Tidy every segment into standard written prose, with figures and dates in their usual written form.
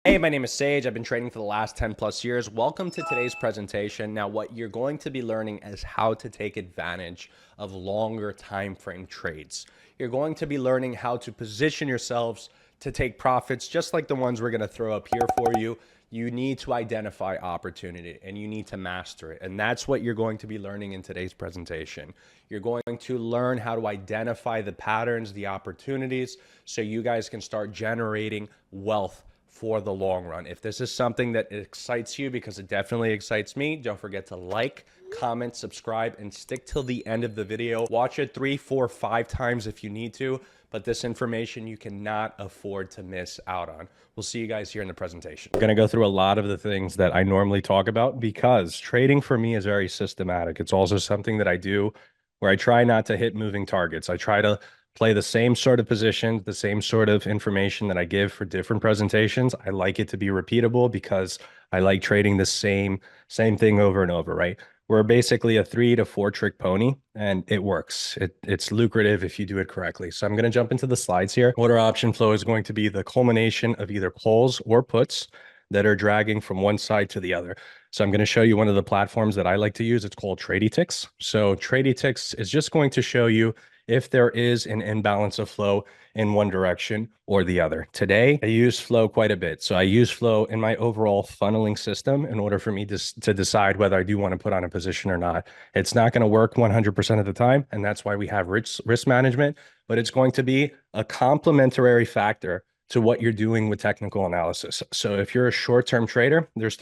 Hey, my name is Sage. I've been trading for the last 10 plus years. Welcome to today's presentation. Now, what you're going to be learning is how to take advantage of longer time frame trades. You're going to be learning how to position yourselves to take profits just like the ones we're going to throw up here for you. You need to identify opportunity and you need to master it. And that's what you're going to be learning in today's presentation. You're going to learn how to identify the patterns, the opportunities, so you guys can start generating wealth for the long run. If this is something that excites you, because it definitely excites me, don't forget to like, comment, subscribe, and stick till the end of the video. Watch it 3, 4, 5 times if you need to, but this information you cannot afford to miss out on. We'll see you guys here in the presentation. We're going to go through a lot of the things that I normally talk about because trading for me is very systematic. It's also something that I do where I try not to hit moving targets. I try to play the same sort of positions, the same sort of information that I give for different presentations. I like it to be repeatable because I like trading the same thing over and over, right? We're basically a 3 to 4 trick pony and it works. It's lucrative if you do it correctly. So I'm going to jump into the slides here. Order option flow is going to be the culmination of either calls or puts that are dragging from one side to the other. So I'm going to show you one of the platforms that I like to use. It's called TradyTix. So TradyTix is just going to show you if there is an imbalance of flow in one direction or the other. Today, I use flow quite a bit. So I use flow in my overall funneling system in order for me to decide whether I do want to put on a position or not. It's not going to work 100% of the time, and that's why we have risk management, but it's going to be a complementary factor to what you're doing with technical analysis. So if you're a short-term trader, there's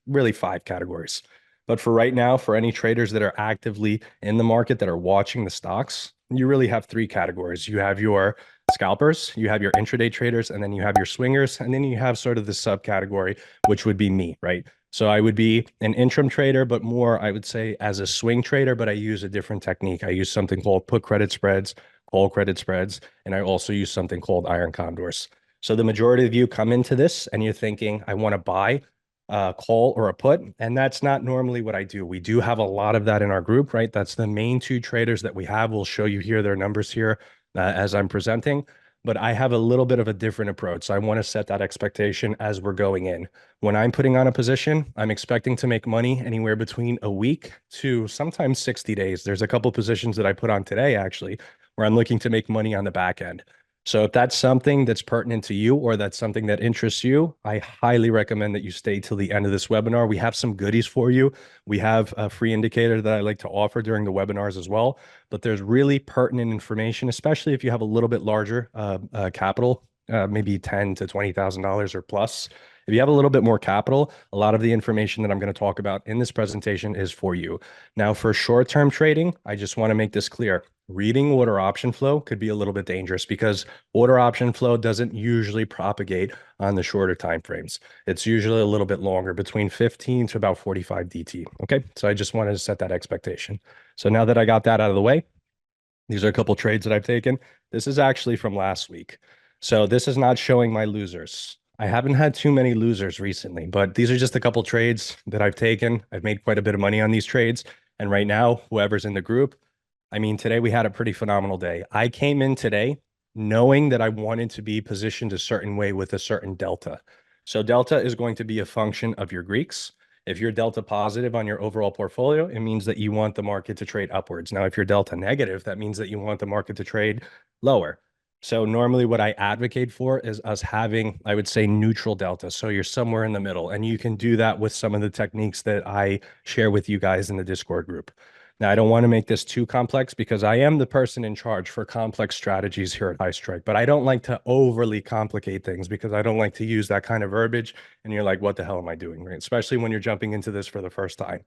really 5 categories. But for right now, for any traders that are actively in the market that are watching the stocks, you really have 3 categories. You have your scalpers, you have your intraday traders, and then you have your swingers, and then you have sort of the subcategory, which would be me, right? So I would be an interim trader, but more, I would say, as a swing trader, but I use a different technique. I use something called put credit spreads, call credit spreads, and I also use something called iron condors. So the majority of you come into this and you're thinking, I want to buy a call or a put, and that's not normally what I do. We do have a lot of that in our group, right? That's the main 2 traders that we have. We'll show you here their numbers here as I'm presenting, but I have a little bit of a different approach. So I want to set that expectation as we're going in. When I'm putting on a position, I'm expecting to make money anywhere between a week to sometimes 60 days. There's a couple positions that I put on today, actually, where I'm looking to make money on the back end. So if that's something that's pertinent to you or that's something that interests you, I highly recommend that you stay till the end of this webinar. We have some goodies for you. We have a free indicator that I like to offer during the webinars as well, but there's really pertinent information, especially if you have a little bit larger capital, maybe $10,000 to $20,000 or plus. If you have a little bit more capital, a lot of the information that I'm going to talk about in this presentation is for you. Now, for short-term trading, I just want to make this clear. Reading order option flow could be a little bit dangerous because order option flow doesn't usually propagate on the shorter time frames. It's usually a little bit longer, between 15 to about 45 DT. Okay, so I just wanted to set that expectation. So now that I got that out of the way, these are a couple trades that I've taken. This is actually from last week. So this is not showing my losers. I haven't had too many losers recently, but these are just a couple trades that I've taken. I've made quite a bit of money on these trades. And right now, whoever's in the group, I mean, today we had a pretty phenomenal day. I came in today knowing that I wanted to be positioned a certain way with a certain delta. So delta is going to be a function of your Greeks. If you're delta positive on your overall portfolio, it means that you want the market to trade upwards. Now, if you're delta negative, that means that you want the market to trade lower. So normally what I advocate for is us having, I would say, neutral delta. So you're somewhere in the middle, and you can do that with some of the techniques that I share with you guys in the Discord group. Now, I don't want to make this too complex because I am the person in charge for complex strategies here at High Strike, but I don't like to overly complicate things because I don't like to use that kind of verbiage. And you're like, what the hell am I doing? Right? Especially when you're jumping into this for the first time.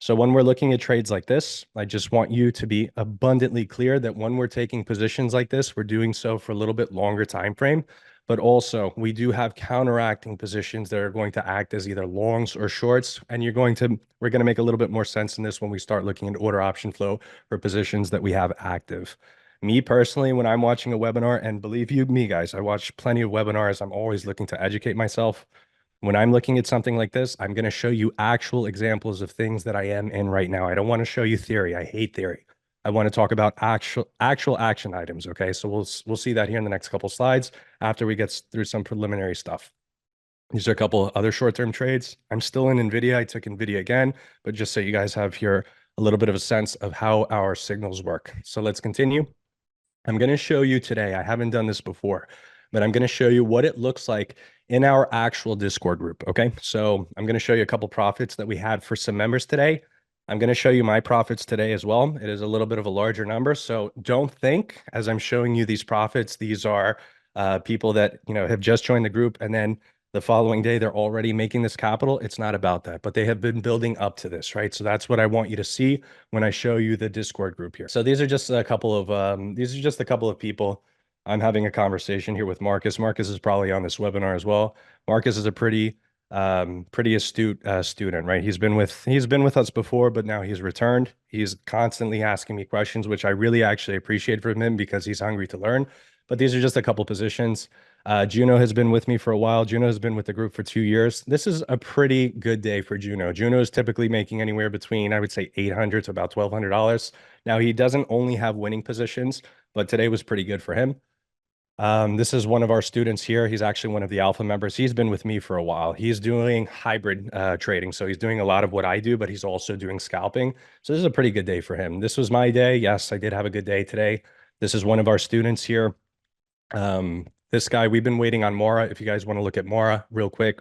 So when we're looking at trades like this, I just want you to be abundantly clear that when we're taking positions like this, we're doing so for a little bit longer time frame. But also, we do have counteracting positions that are going to act as either longs or shorts. And we're going to make a little bit more sense in this when we start looking at order option flow for positions that we have active. Me personally, when I'm watching a webinar, and believe you me, guys, I watch plenty of webinars. I'm always looking to educate myself. When I'm looking at something like this, I'm going to show you actual examples of things that I am in right now. I don't want to show you theory. I hate theory. I want to talk about actual action items. Okay, so we'll see that here in the next couple slides after we get through some preliminary stuff. These are a couple of other short-term trades. I'm still in NVIDIA. I took NVIDIA again, but just so you guys have here a little bit of a sense of how our signals work. So let's continue. I'm going to show you today, I haven't done this before, but I'm going to show you what it looks like in our actual Discord group. Okay. So I'm going to show you a couple profits that we had for some members today. I'm going to show you my profits today as well. It is a little bit of a larger number. So don't think as I'm showing you these profits, these are people that, have just joined the group and then the following day they're already making this capital. It's not about that, but they have been building up to this, right? So that's what I want you to see when I show you the Discord group here. So these are just a couple of people. I'm having a conversation here with Marcus. Marcus is probably on this webinar as well. Marcus is a pretty astute student, right? He's been with us before, but now he's returned. He's constantly asking me questions, which I really actually appreciate from him because he's hungry to learn. But these are just a couple positions. Juno has been with me for a while. Juno has been with the group for 2 years. This is a pretty good day for Juno. Juno is typically making anywhere between, I would say, $800 to about $1,200. Now, he doesn't only have winning positions, but today was pretty good for him. This is one of our students here. He's actually one of the alpha members. He's been with me for a while. He's doing hybrid trading. So he's doing a lot of what I do, but he's also doing scalping. So this is a pretty good day for him. This was my day. Yes, I did have a good day today. This is one of our students here. This guy, we've been waiting on Mora. If you guys want to look at Mora real quick,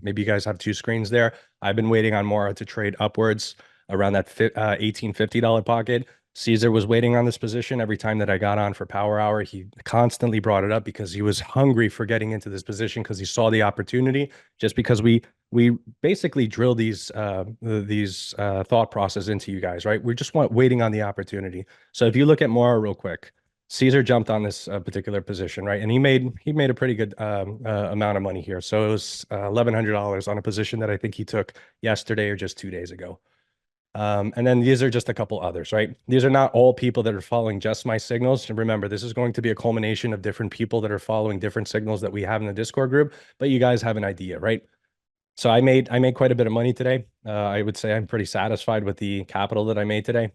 maybe you guys have two screens there. I've been waiting on Mora to trade upwards around that $1850 pocket. Caesar was waiting on this position every time that I got on for Power Hour. He constantly brought it up because he was hungry for getting into this position because he saw the opportunity. Just because we basically drill these thought process into you guys, right? We just waiting on the opportunity. So if you look at Mora real quick, Caesar jumped on this particular position, right? And he made a pretty good amount of money here. So it was $1,100 on a position that I think he took yesterday or just 2 days ago. And then these are just a couple others, right? These are not all people that are following just my signals. And remember, this is going to be a culmination of different people that are following different signals that we have in the Discord group, but you guys have an idea, right? So I made quite a bit of money today. I would say I'm pretty satisfied with the capital that I made today.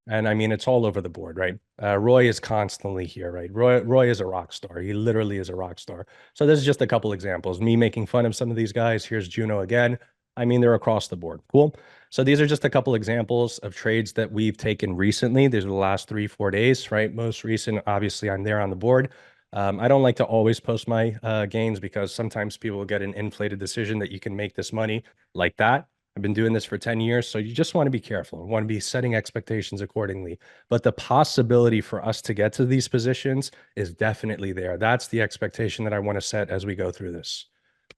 And I mean, it's all over the board, right? Roy is constantly here, right? Roy is a rock star. He literally is a rock star. So this is just a couple examples. Me making fun of some of these guys. Here's Juno again. I mean, they're across the board. Cool. So these are just a couple examples of trades that we've taken recently. These are the last 3-4 days, right? Most recent, obviously, I'm there on the board. I don't like to always post my gains because sometimes people will get an inflated decision that you can make this money like that. I've been doing this for 10 years, so you just want to be careful. You want to be setting expectations accordingly. But the possibility for us to get to these positions is definitely there. That's the expectation that I want to set as we go through this.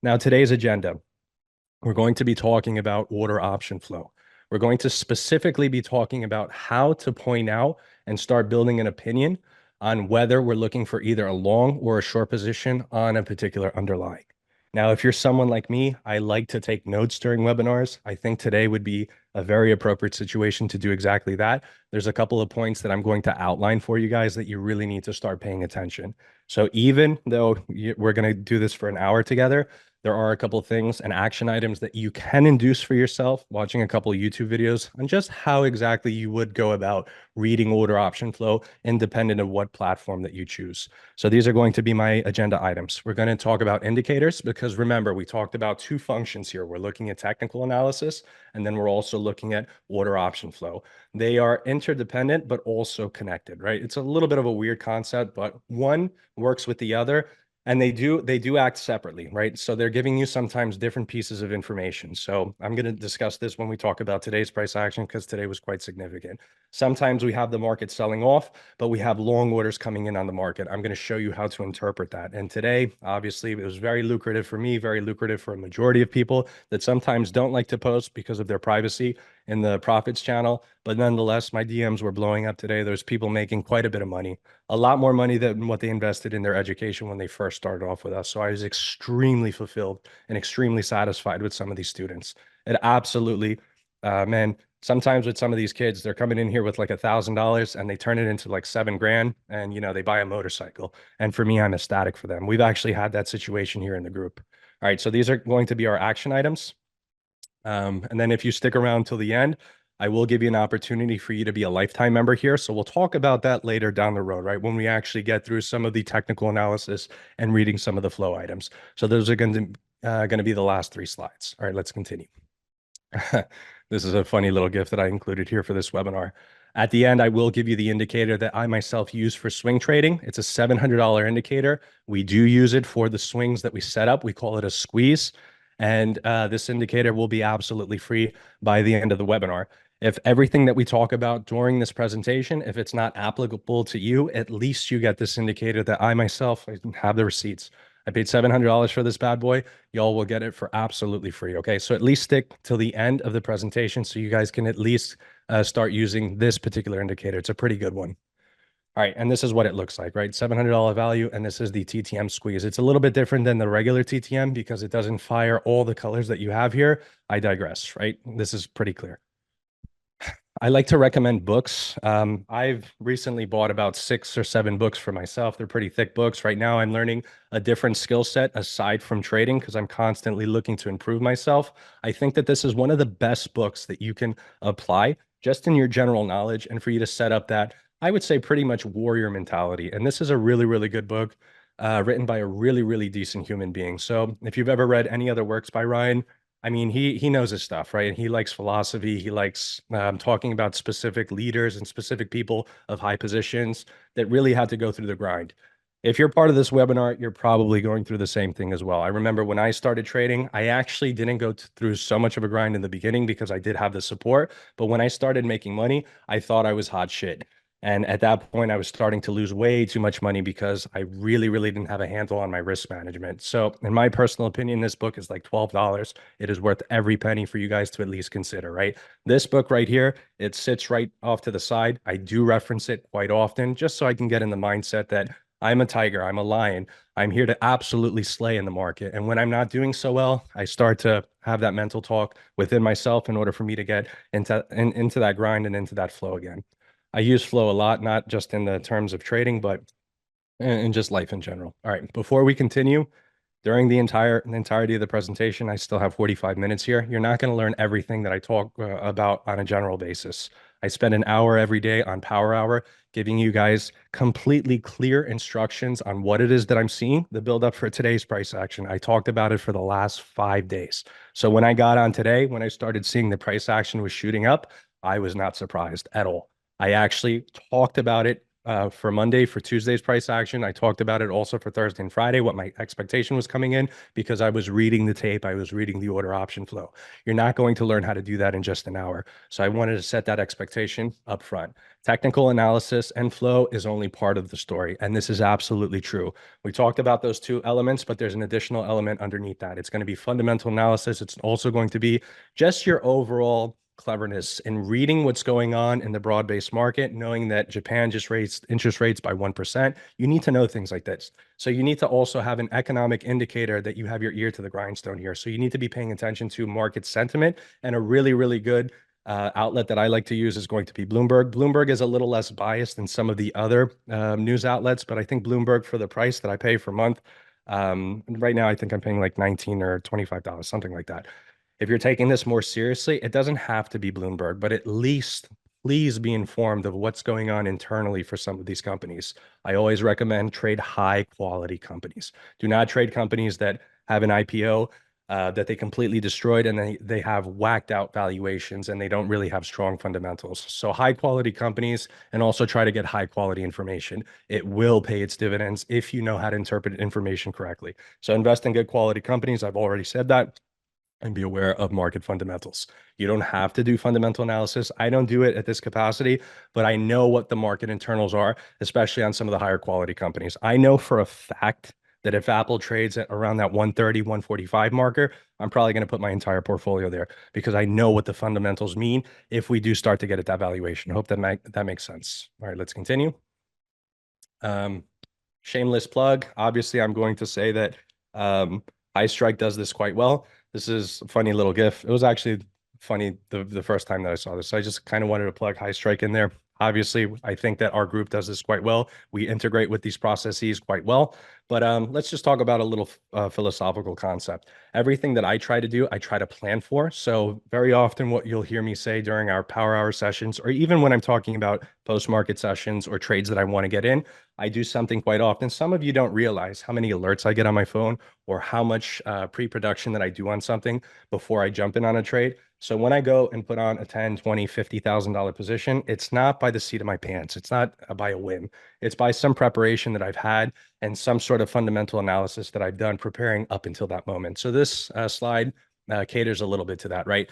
Now, today's agenda, we're going to be talking about order option flow. We're going to specifically be talking about how to point out and start building an opinion on whether we're looking for either a long or a short position on a particular underlying. Now, if you're someone like me, I like to take notes during webinars. I think today would be a very appropriate situation to do exactly that. There's a couple of points that I'm going to outline for you guys that you really need to start paying attention. So even though we're going to do this for an hour together, there are a couple of things and action items that you can induce for yourself watching a couple of YouTube videos on just how exactly you would go about reading order option flow independent of what platform that you choose. So these are going to be my agenda items. We're going to talk about indicators because remember, we talked about two functions here. We're looking at technical analysis, and then we're also looking at order option flow. They are interdependent, but also connected, right? It's a little bit of a weird concept, but one works with the other. And they do act separately, right? So they're giving you sometimes different pieces of information. So I'm going to discuss this when we talk about today's price action because today was quite significant. Sometimes we have the market selling off, but we have long orders coming in on the market. I'm going to show you how to interpret that. And today, obviously, it was very lucrative for me, very lucrative for a majority of people that sometimes don't like to post because of their privacy in the profits channel. But nonetheless, my DMs were blowing up today. There's people making quite a bit of money, a lot more money than what they invested in their education when they first started off with us. So I was extremely fulfilled and extremely satisfied with some of these students. It absolutely, man, sometimes with some of these kids, they're coming in here with like $1,000 and they turn it into like 7 grand and, they buy a motorcycle. And for me, I'm ecstatic for them. We've actually had that situation here in the group. All right. So these are going to be our action items. And then if you stick around till the end, I will give you an opportunity for you to be a lifetime member here. So we'll talk about that later down the road, right? When we actually get through some of the technical analysis and reading some of the flow items. So those are going to going to be the last 3 slides. All right, let's continue. This is a funny little gift that I included here for this webinar. At the end, I will give you the indicator that I myself use for swing trading. It's a $700 indicator. We do use it for the swings that we set up. We call it a squeeze. And this indicator will be absolutely free by the end of the webinar. If everything that we talk about during this presentation, if it's not applicable to you, at least you get this indicator that I myself have the receipts. I paid $700 for this bad boy. Y'all will get it for absolutely free. Okay, so at least stick till the end of the presentation so you guys can at least start using this particular indicator. It's a pretty good one. All right, and this is what it looks like, right? $700 value, and this is the TTM squeeze. It's a little bit different than the regular TTM because it doesn't fire all the colors that you have here. I digress, right? This is pretty clear. I like to recommend books. I've recently bought about 6 or 7 books for myself. They're pretty thick books. Right now, I'm learning a different skill set aside from trading because I'm constantly looking to improve myself. I think that this is one of the best books that you can apply just in your general knowledge and for you to set up that, I would say, pretty much warrior mentality. And this is a really, really good book written by a really, really decent human being. So if you've ever read any other works by Ryan, I mean, he knows his stuff, right? He likes philosophy. He likes talking about specific leaders and specific people of high positions that really had to go through the grind. If you're part of this webinar, you're probably going through the same thing as well. I remember when I started trading, I actually didn't go through so much of a grind in the beginning because I did have the support. But when I started making money, I thought I was hot shit. And at that point, I was starting to lose way too much money because I really, really didn't have a handle on my risk management. So in my personal opinion, this book is like $12. It is worth every penny for you guys to at least consider, right? This book right here, it sits right off to the side. I do reference it quite often just so I can get in the mindset that I'm a tiger, I'm a lion. I'm here to absolutely slay in the market. And when I'm not doing so well, I start to have that mental talk within myself in order for me to get into that grind and into that flow again. I use flow a lot, not just in the terms of trading, but in just life in general. All right, before we continue, during the entirety of the presentation, I still have 45 minutes here. You're not going to learn everything that I talk about on a general basis. I spend an hour every day on Power Hour, giving you guys completely clear instructions on what it is that I'm seeing, the build up for today's price action. I talked about it for the last 5 days. So when I got on today, when I started seeing the price action was shooting up, I was not surprised at all. I actually talked about it for Monday, for Tuesday's price action. I talked about it also for Thursday and Friday, what my expectation was coming in, because I was reading the tape. I was reading the order option flow. You're not going to learn how to do that in just an hour. So I wanted to set that expectation up front. Technical analysis and flow is only part of the story. And this is absolutely true. We talked about those 2 elements, but there's an additional element underneath that. It's going to be fundamental analysis. It's also going to be just your overall cleverness in reading what's going on in the broad-based market, knowing that Japan just raised interest rates by 1%. You need to know things like this. So you need to also have an economic indicator that you have your ear to the grindstone here. So you need to be paying attention to market sentiment, and a really, really good outlet that I like to use is going to be Bloomberg. Bloomberg is a little less biased than some of the other news outlets, but I think Bloomberg, for the price that I pay per month, right now I think I'm paying like $19 or $25, something like that. If you're taking this more seriously, it doesn't have to be Bloomberg, but at least please be informed of what's going on internally for some of these companies. I always recommend trade high quality companies. Do not trade companies that have an IPO that they completely destroyed and they have whacked out valuations and they don't really have strong fundamentals. So high quality companies, and also try to get high quality information. It will pay its dividends if you know how to interpret information correctly. So invest in good quality companies. I've already said that. And be aware of market fundamentals. You don't have to do fundamental analysis. I don't do it at this capacity, but I know what the market internals are, especially on some of the higher quality companies. I know for a fact that if Apple trades at around that 130, 145 marker, I'm probably going to put my entire portfolio there because I know what the fundamentals mean if we do start to get at that valuation. I hope that makes sense. All right, let's continue. Shameless plug. Obviously, I'm going to say that High Strike does this quite well. This is a funny little GIF. It was actually funny the first time that I saw this. So I just kind of wanted to plug High Strike in there. Obviously, I think that our group does this quite well. We integrate with these processes quite well. But let's just talk about a little philosophical concept. Everything that I try to do, I try to plan for. So very often what you'll hear me say during our power hour sessions, or even when I'm talking about post-market sessions or trades that I want to get in, I do something quite often. Some of you don't realize how many alerts I get on my phone or how much pre-production that I do on something before I jump in on a trade. So when I go and put on a 10, 20, $50,000 position, it's not by the seat of my pants. It's not by a whim. It's by some preparation that I've had and some sort of fundamental analysis that I've done preparing up until that moment. So this slide caters a little bit to that, right?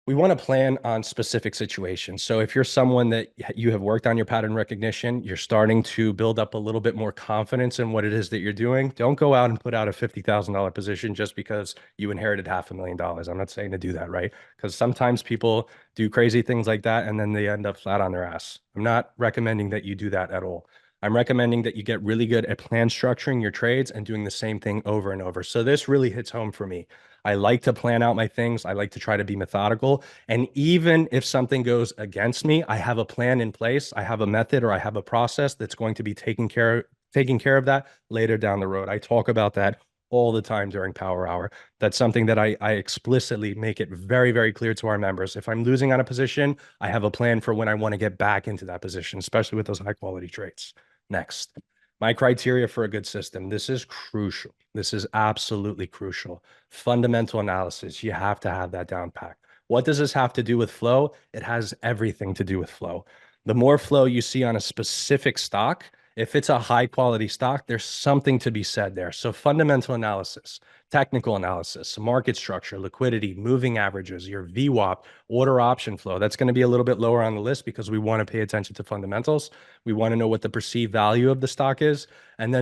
We want to plan on specific situations. So if you're someone that you have worked on your pattern recognition, you're starting to build up a little bit more confidence in what it is that you're doing, don't go out and put out a $50,000 position just because you inherited $500,000. I'm not saying to do that, right? Because sometimes people do crazy things like that and then they end up flat on their ass. I'm not recommending that you do that at all. I'm recommending that you get really good at plan structuring your trades and doing the same thing over and over. So this really hits home for me. I like to plan out my things. I like to try to be methodical. And even if something goes against me, I have a plan in place. I have a method or I have a process that's going to be taking care of that later down the road. I talk about that all the time during Power Hour. That's something that I explicitly make it very, very clear to our members. If I'm losing on a position, I have a plan for when I want to get back into that position, especially with those high quality traits. Next, my criteria for a good system. This is crucial. This is absolutely crucial. Fundamental analysis. You have to have that down pat. What does this have to do with flow? It has everything to do with flow. The more flow you see on a specific stock, if it's a high quality stock, there's something to be said there. So fundamental analysis, technical analysis, market structure, liquidity, moving averages, your VWAP, order option flow. That's going to be a little bit lower on the list because we want to pay attention to fundamentals. We want to know what the perceived value of the stock is. And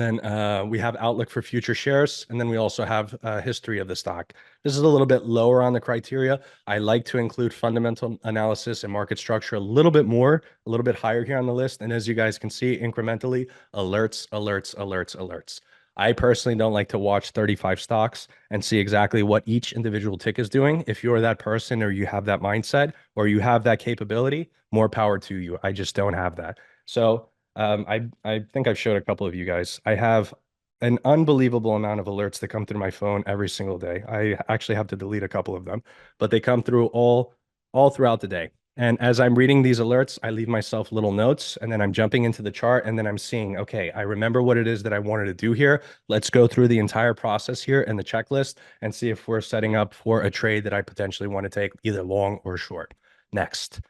then we have outlook for future shares. And then we also have history of the stock. This is a little bit lower on the criteria. I like to include fundamental analysis and market structure a little bit more, a little bit higher here on the list. And as you guys can see, incrementally, alerts, alerts, alerts, alerts. I personally don't like to watch 35 stocks and see exactly what each individual tick is doing. If you're that person or you have that mindset or you have that capability, more power to you. I just don't have that. So I think I've showed a couple of you guys. I have an unbelievable amount of alerts that come through my phone every single day. I actually have to delete a couple of them, but they come through all throughout the day. And as I'm reading these alerts, I leave myself little notes and then I'm jumping into the chart and then I'm seeing, okay, I remember what it is that I wanted to do here. Let's go through the entire process here and the checklist and see if we're setting up for a trade that I potentially want to take either long or short. Next,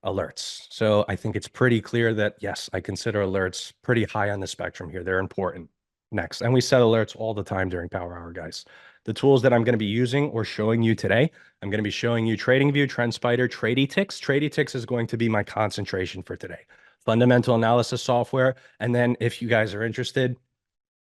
alerts. So I think it's pretty clear that, yes, I consider alerts pretty high on the spectrum here. They're important. Next, and we set alerts all the time during Power Hour, guys. The tools that I'm going to be using or showing you today, I'm going to be showing you TradingView, TrendSpider, TradyTix. TradyTix is going to be my concentration for today. Fundamental analysis software. And then if you guys are interested,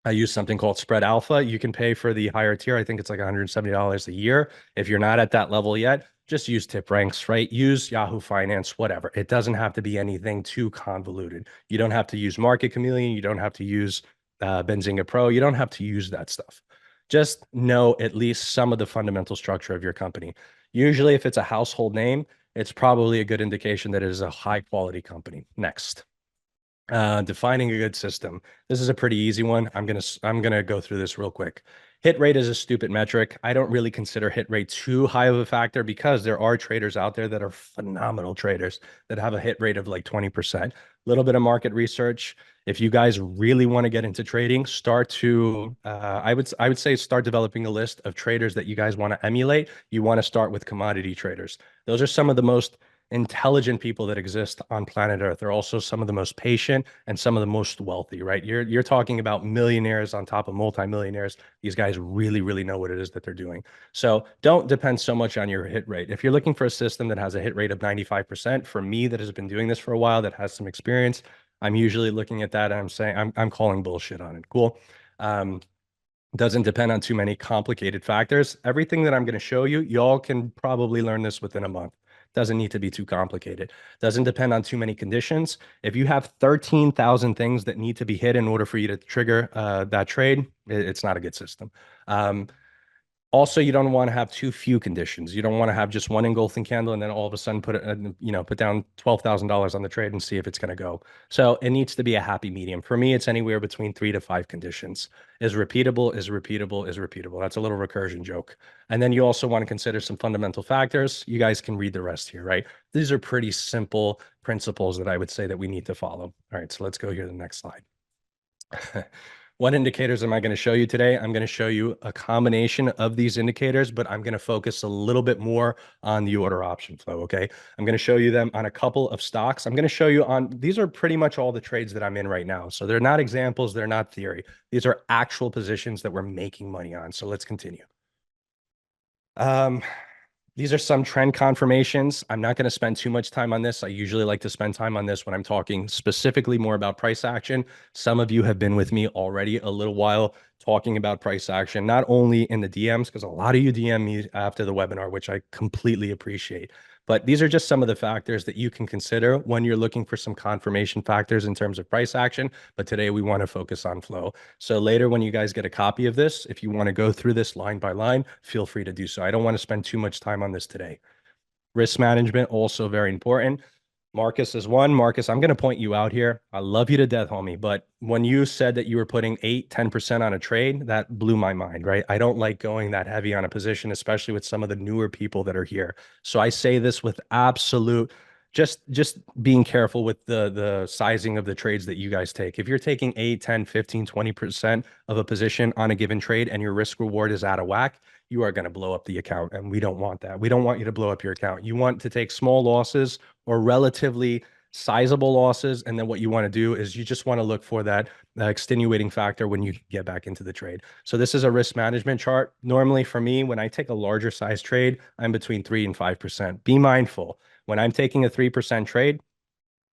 I use something called Spread Alpha. You can pay for the higher tier. I think it's like $170 a year. If you're not at that level yet, just use tip ranks, right? Use Yahoo Finance, whatever. It doesn't have to be anything too convoluted. You don't have to use Market Chameleon. You don't have to use Benzinga Pro. You don't have to use that stuff. Just know at least some of the fundamental structure of your company. Usually, if it's a household name, it's probably a good indication that it is a high quality company. Next. Defining a good system. This is a pretty easy one. I'm gonna go through this real quick. Hit rate is a stupid metric. I don't really consider hit rate too high of a factor because there are traders out there that are phenomenal traders that have a hit rate of like 20%. A little bit of market research. If you guys really want to get into trading, start to I would say start developing a list of traders that you guys want to emulate. You want to start with commodity traders. Those are some of the most intelligent people that exist on planet Earth. They're also some of the most patient and some of the most wealthy, right? You're talking about millionaires on top of multimillionaires. These guys really, really know what it is that they're doing. So don't depend so much on your hit rate. If you're looking for a system that has a hit rate of 95%, for me that has been doing this for a while, that has some experience, I'm usually looking at that and I'm saying I'm calling bullshit on it. Cool. Doesn't depend on too many complicated factors. Everything that I'm going to show you, y'all can probably learn this within a month. Doesn't need to be too complicated. Doesn't depend on too many conditions. If you have 13,000 things that need to be hit in order for you to trigger that trade, it's not a good system. Also, you don't want to have too few conditions. You don't want to have just one engulfing candle and then all of a sudden put down $12,000 on the trade and see if it's going to go. So it needs to be a happy medium. For me, it's anywhere between 3 to 5 conditions. Is repeatable, is repeatable, is repeatable. That's a little recursion joke. And then you also want to consider some fundamental factors. You guys can read the rest here, right? These are pretty simple principles that I would say that we need to follow. All right, so let's go here to the next slide. What indicators am I going to show you today? I'm going to show you a combination of these indicators, but I'm going to focus a little bit more on the order option flow, okay? I'm going to show you them on a couple of stocks. I'm going to show you on, these are pretty much all the trades that I'm in right now. So they're not examples, they're not theory. These are actual positions that we're making money on. So let's continue. These are some trend confirmations. I'm not going to spend too much time on this. I usually like to spend time on this when I'm talking specifically more about price action. Some of you have been with me already a little while talking about price action, not only in the DMs, because a lot of you DM me after the webinar, which I completely appreciate. But these are just some of the factors that you can consider when you're looking for some confirmation factors in terms of price action. But today we want to focus on flow. So later when you guys get a copy of this, if you want to go through this line by line, feel free to do so. I don't want to spend too much time on this today. Risk management, also very important. Marcus is one. Marcus, I'm going to point you out here. I love you to death, homie. But when you said that you were putting 8-10% on a trade, that blew my mind, right? I don't like going that heavy on a position, especially with some of the newer people that are here. So I say this with absolute, just being careful with the sizing of the trades that you guys take. If you're taking 8, 10, 15, 20% of a position on a given trade and your risk reward is out of whack, you are going to blow up the account. And we don't want that. We don't want you to blow up your account. You want to take small losses or relatively sizable losses. And then what you want to do is you just want to look for that extenuating factor when you get back into the trade. So this is a risk management chart. Normally for me, when I take a larger size trade, I'm between 3 and 5%. Be mindful. When I'm taking a 3% trade,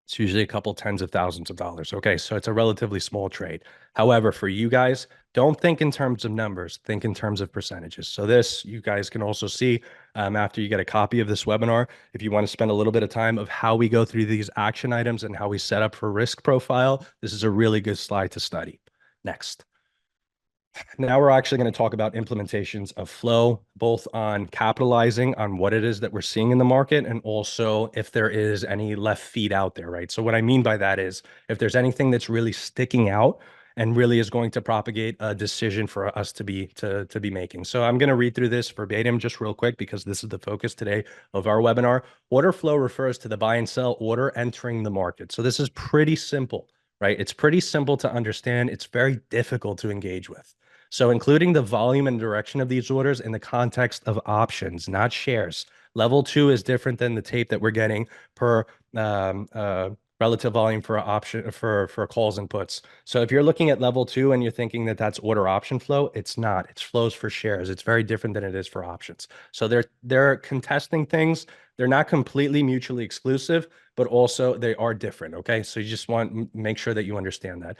it's usually a couple tens of thousands of dollars. Okay, so it's a relatively small trade. However, for you guys, don't think in terms of numbers, think in terms of percentages. So this, you guys can also see after you get a copy of this webinar, if you want to spend a little bit of time of how we go through these action items and how we set up for risk profile, this is a really good slide to study. Next. Now we're actually going to talk about implementations of flow, both on capitalizing on what it is that we're seeing in the market and also if there is any left feet out there, right? So what I mean by that is if there's anything that's really sticking out and really is going to propagate a decision for us to be making. So I'm going to read through this verbatim just real quick because this is the focus today of our webinar. Order flow refers to the buy and sell order entering the market. So this is pretty simple, right? It's pretty simple to understand. It's very difficult to engage with. So including the volume and direction of these orders in the context of options, not shares. Level 2 is different than the tape that we're getting per relative volume for option for calls and puts. So if you're looking at level 2 and you're thinking that that's order option flow, it's not. It's flows for shares. It's very different than it is for options. So they're contesting things. They're not completely mutually exclusive, but also they are different. Okay, so you just want to make sure that you understand that.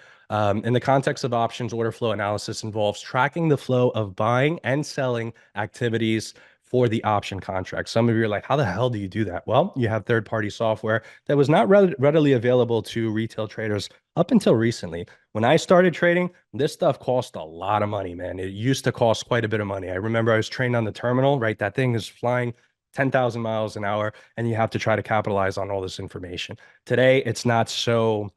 In the context of options, order flow analysis involves tracking the flow of buying and selling activities for the option contract. Some of you are like, how the hell do you do that? Well, you have third-party software that was not readily available to retail traders up until recently. When I started trading, this stuff cost a lot of money, man. It used to cost quite a bit of money. I remember I was trained on the terminal, right? That thing is flying 10,000 miles an hour, and you have to try to capitalize on all this information. Today, it's not so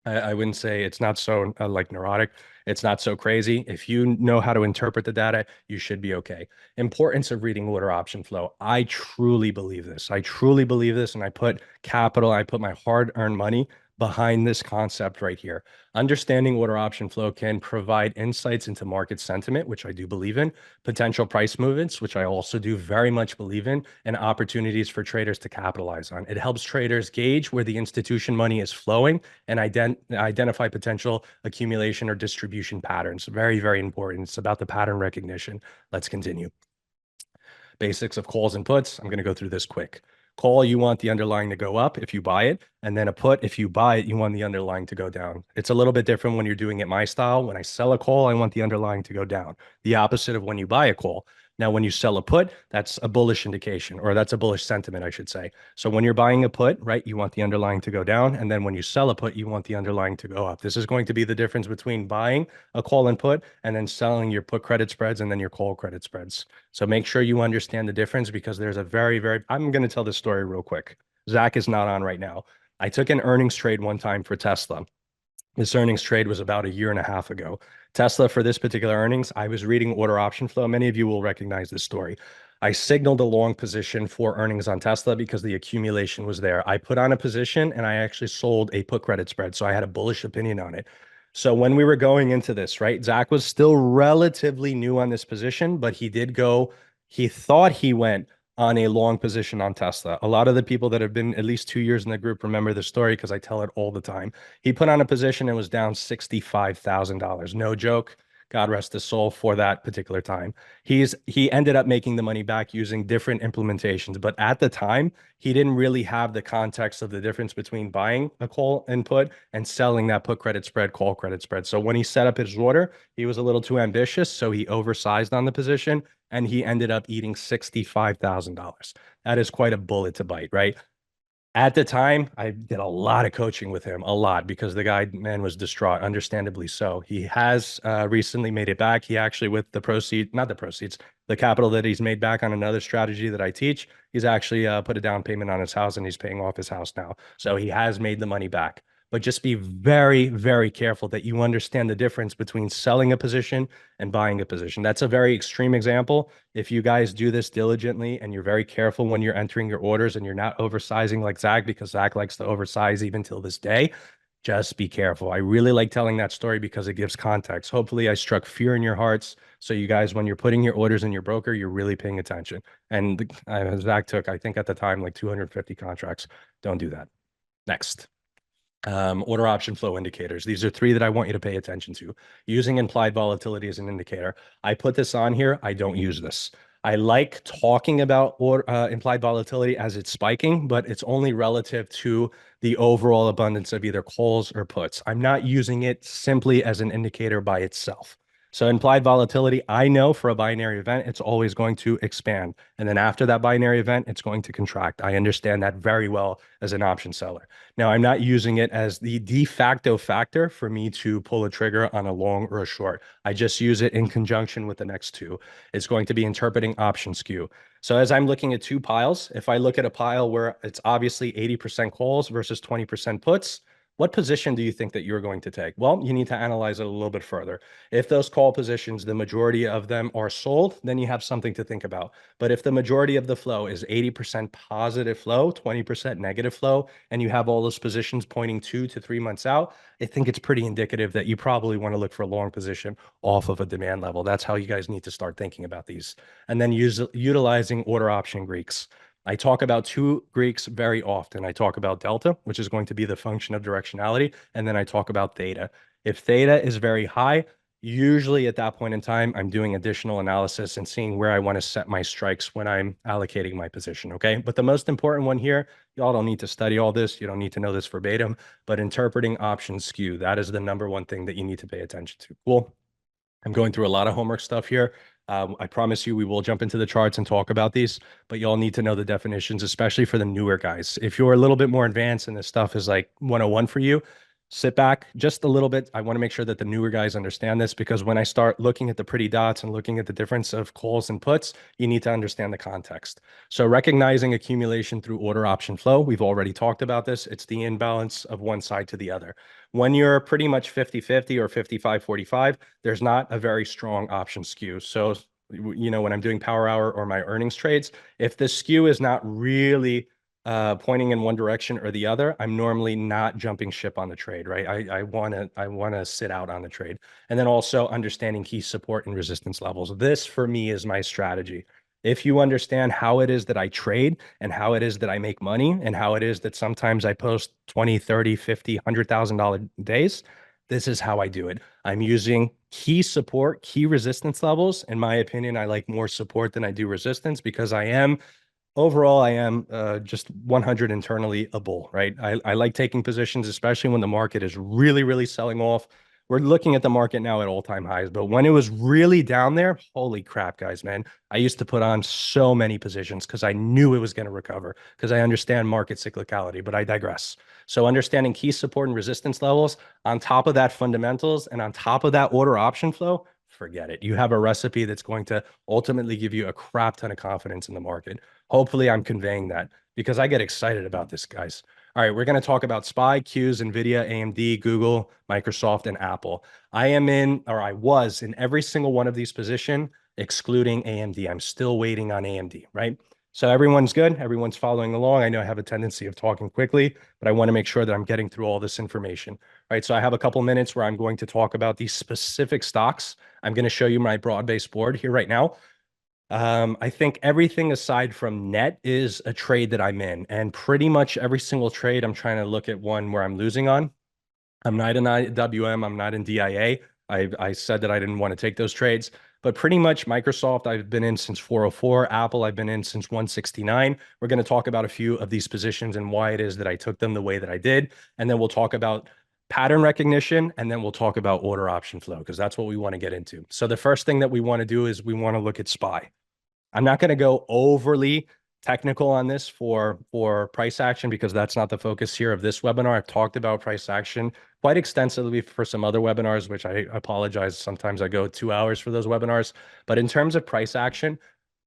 I wouldn't say it's not so like neurotic. It's not so crazy. If you know how to interpret the data, you should be okay. Importance of reading order option flow. I truly believe this. I truly believe this. And I put capital, I put my hard-earned money behind this concept right here. Understanding order option flow can provide insights into market sentiment, which I do believe in, potential price movements, which I also do very much believe in, and opportunities for traders to capitalize on. It helps traders gauge where the institution money is flowing and identify potential accumulation or distribution patterns. Very, very important. It's about the pattern recognition. Let's continue. Basics of calls and puts. I'm going to go through this quick. Call, you want the underlying to go up if you buy it. And then a put, if you buy it, you want the underlying to go down. It's a little bit different when you're doing it my style. When I sell a call, I want the underlying to go down. The opposite of when you buy a call. Now, when you sell a put, that's a bullish indication, or that's a bullish sentiment, I should say. So when you're buying a put, right, you want the underlying to go down. And then when you sell a put, you want the underlying to go up. This is going to be the difference between buying a call and put and then selling your put credit spreads and then your call credit spreads. So make sure you understand the difference, because there's a I'm going to tell this story real quick. Zach is not on right now. I took an earnings trade one time for Tesla. This earnings trade was about a year and a half ago. Tesla, for this particular earnings, I was reading order option flow. Many of you will recognize this story. I signaled a long position for earnings on Tesla because the accumulation was there. I put on a position and I actually sold a put credit spread. So I had a bullish opinion on it. So when we were going into this, right, Zach was still relatively new on this position, but he thought he went on a long position on Tesla. A lot of the people that have been at least 2 years in the group remember the story because I tell it all the time. He put on a position and was down $65,000. No joke. God rest his soul for that particular time. He ended up making the money back using different implementations, but at the time, he didn't really have the context of the difference between buying a call and put and selling that put credit spread, call credit spread. So when he set up his order, he was a little too ambitious, so he oversized on the position and he ended up eating $65,000. That is quite a bullet to bite, right? At the time, I did a lot of coaching with him, a lot, because the guy, man, was distraught, understandably so. He has recently made it back. He actually, with the proceeds, not the proceeds, the capital that he's made back on another strategy that I teach, he's actually put a down payment on his house and he's paying off his house now. So he has made the money back. But just be very, very careful that you understand the difference between selling a position and buying a position. That's a very extreme example. If you guys do this diligently and you're very careful when you're entering your orders and you're not oversizing like Zach, because Zach likes to oversize even till this day, just be careful. I really like telling that story because it gives context. Hopefully, I struck fear in your hearts. So you guys, when you're putting your orders in your broker, you're really paying attention. And Zach took, I think at the time, like 250 contracts. Don't do that. Next. Order option flow indicators. These are three that I want you to pay attention to. Using implied volatility as an indicator. I put this on here. I don't use this. I like talking about implied volatility as it's spiking, but it's only relative to the overall abundance of either calls or puts. I'm not using it simply as an indicator by itself. So implied volatility, I know for a binary event, it's always going to expand. And then after that binary event, it's going to contract. I understand that very well as an option seller. Now, I'm not using it as the de facto factor for me to pull a trigger on a long or a short. I just use it in conjunction with the next two. It's going to be interpreting option skew. So as I'm looking at two piles, if I look at a pile where it's obviously 80% calls versus 20% puts, what position do you think that you're going to take? Well, you need to analyze it a little bit further. If those call positions, the majority of them are sold, then you have something to think about. But if the majority of the flow is 80% positive flow, 20% negative flow, and you have all those positions pointing 2 to 3 months out, I think it's pretty indicative that you probably want to look for a long position off of a demand level. That's how you guys need to start thinking about these. And then utilizing order option Greeks. I talk about two Greeks very often. I talk about delta, which is going to be the function of directionality, and then I talk about theta. If theta is very high, usually at that point in time, I'm doing additional analysis and seeing where I want to set my strikes when I'm allocating my position, okay? But the most important one here, y'all don't need to study all this. You don't need to know this verbatim, but interpreting option skew, that is the number one thing that you need to pay attention to. Cool. I'm going through a lot of homework stuff here. I promise you we will jump into the charts and talk about these, but y'all need to know the definitions, especially for the newer guys. If you're a little bit more advanced and this stuff is like 101 for you, sit back just a little bit. I want to make sure that the newer guys understand this, because when I start looking at the pretty dots and looking at the difference of calls and puts, you need to understand the context. So recognizing accumulation through order option flow, we've already talked about this. It's the imbalance of one side to the other. When you're pretty much 50-50 or 55-45, there's not a very strong option skew. So, when I'm doing power hour or my earnings trades, if the skew is not really pointing in one direction or the other, I'm normally not jumping ship on the trade, right? I wanna sit out on the trade. And then also understanding key support and resistance levels. This for me is my strategy. If you understand how it is that I trade and how it is that I make money and how it is that sometimes I post 20, 30, 50, $100,000 days, this is how I do it. I'm using key support, key resistance levels. In my opinion, I like more support than I do resistance, because overall, I am just 100 internally a bull, right? I like taking positions, especially when the market is really, really selling off. We're looking at the market now at all-time highs, but when it was really down there, holy crap, guys, man. I used to put on so many positions because I knew it was going to recover because I understand market cyclicality, but I digress. So understanding key support and resistance levels on top of that fundamentals and on top of that order option flow, forget it. You have a recipe that's going to ultimately give you a crap ton of confidence in the market. Hopefully, I'm conveying that because I get excited about this, guys. All right, we're going to talk about SPY, Qs, NVIDIA, AMD, Google, Microsoft, and Apple. I am in, or I was in every single one of these positions, excluding AMD. I'm still waiting on AMD, right? So everyone's good. Everyone's following along. I know I have a tendency of talking quickly, but I want to make sure that I'm getting through all this information, right? So I have a couple minutes where I'm going to talk about these specific stocks. I'm going to show you my broad-based board here right now. I think everything aside from net is a trade that I'm in, and pretty much every single trade I'm trying to look at one where I'm losing on. I'm not in IWM. I'm not in DIA. I said that I didn't want to take those trades, but pretty much Microsoft I've been in since 404. Apple I've been in since 169. We're going to talk about a few of these positions and why it is that I took them the way that I did, and then we'll talk about pattern recognition, and then we'll talk about order option flow because that's what we want to get into. So the first thing that we want to do is we want to look at SPY. I'm not going to go overly technical on this for price action because that's not the focus here of this webinar. I've talked about price action quite extensively for some other webinars, which I apologize. Sometimes I go 2 hours for those webinars. But in terms of price action,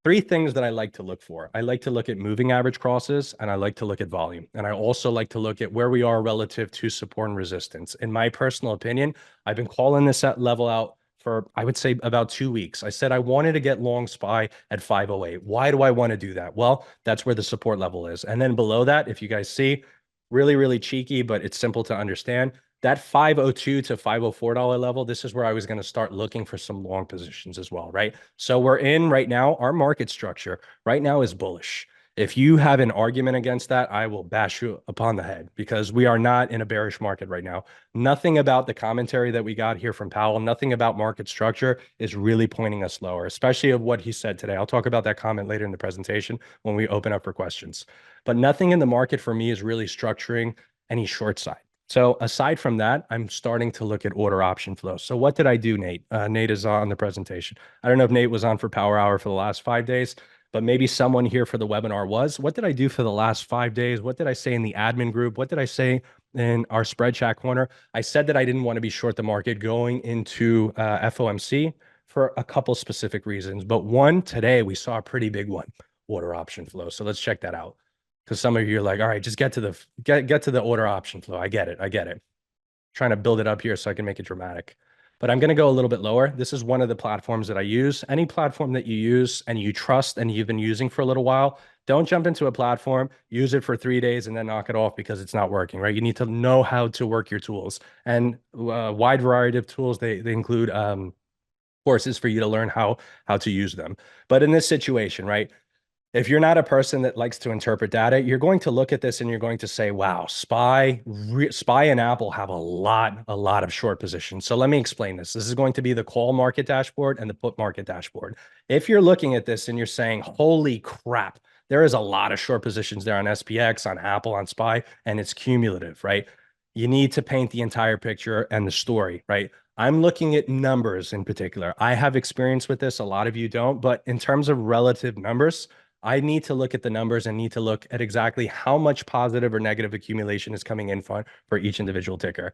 three things that I like to look for. I like to look at moving average crosses, and I like to look at volume. And I also like to look at where we are relative to support and resistance. In my personal opinion, I've been calling this level out for, I would say, about 2 weeks. I said I wanted to get long SPY at 508. Why do I want to do that? Well, that's where the support level is. And then below that, if you guys see, really, really cheeky, but it's simple to understand. That 502 to $504 level, this is where I was going to start looking for some long positions as well, right? So we're in right now, our market structure right now is bullish. If you have an argument against that, I will bash you upon the head because we are not in a bearish market right now. Nothing about the commentary that we got here from Powell, nothing about market structure is really pointing us lower, especially of what he said today. I'll talk about that comment later in the presentation when we open up for questions. But nothing in the market for me is really structuring any short side. So aside from that, I'm starting to look at order option flow. So what did I do, Nate? Nate is on the presentation. I don't know if Nate was on for Power Hour for the last 5 days, but maybe someone here for the webinar was. What did I do for the last 5 days? What did I say in the admin group? What did I say in our spread chat corner? I said that I didn't want to be short the market going into FOMC for a couple specific reasons. But one, today we saw a pretty big one, order option flow. So let's check that out. Because some of you are like, all right, just get to the order option flow. I get it. Trying to build it up here so I can make it dramatic. But I'm going to go a little bit lower. This is one of the platforms that I use. Any platform that you use and you trust and you've been using for a little while, don't jump into a platform, use it for 3 days, and then knock it off because it's not working, right? You need to know how to work your tools. And a wide variety of tools, they include courses for you to learn how to use them. But in this situation, right? If you're not a person that likes to interpret data, you're going to look at this and you're going to say, wow, SPY and Apple have a lot of short positions. So let me explain this. This is going to be the call market dashboard and the put market dashboard. If you're looking at this and you're saying, holy crap, there is a lot of short positions there on SPX, on Apple, on SPY, and it's cumulative, right? You need to paint the entire picture and the story, right? I'm looking at numbers in particular. I have experience with this. A lot of you don't, but in terms of relative numbers, I need to look at the numbers and need to look at exactly how much positive or negative accumulation is coming in for each individual ticker.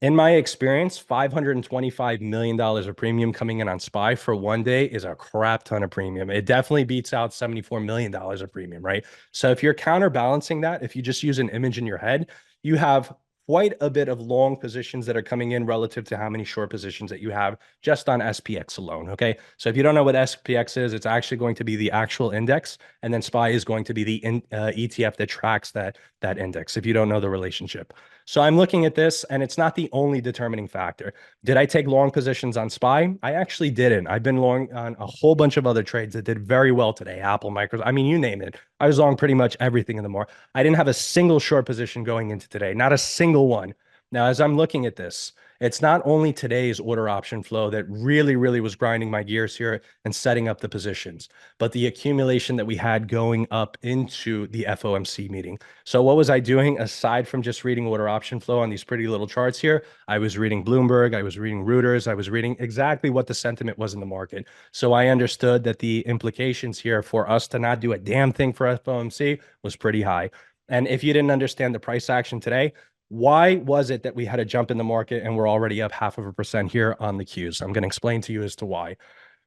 In my experience, $525 million of premium coming in on SPY for one day is a crap ton of premium. It definitely beats out $74 million of premium, right? So if you're counterbalancing that, if you just use an image in your head, you have quite a bit of long positions that are coming in relative to how many short positions that you have just on SPX alone, okay? So if you don't know what SPX is, it's actually going to be the actual index, and then SPY is going to be the ETF that tracks that index, if you don't know the relationship. So I'm looking at this, and it's not the only determining factor. Did I take long positions on SPY? I actually didn't. I've been long on a whole bunch of other trades that did very well today. Apple, Microsoft, I mean, you name it. I was long pretty much everything in the market. I didn't have a single short position going into today, not a single one. Now, as I'm looking at this, It's not only today's order option flow that really was grinding my gears here and setting up the positions, but the accumulation that we had going up into the FOMC meeting. So what was I doing aside from just reading order option flow on these pretty little charts here? I was reading Bloomberg, I was reading Reuters, I was reading exactly what the sentiment was in the market. So I understood that the implications here for us to not do a damn thing for FOMC was pretty high. And if you didn't understand the price action today, why was it that we had a jump in the market and we're already up 0.5% here on the Qs? I'm going to explain to you as to why.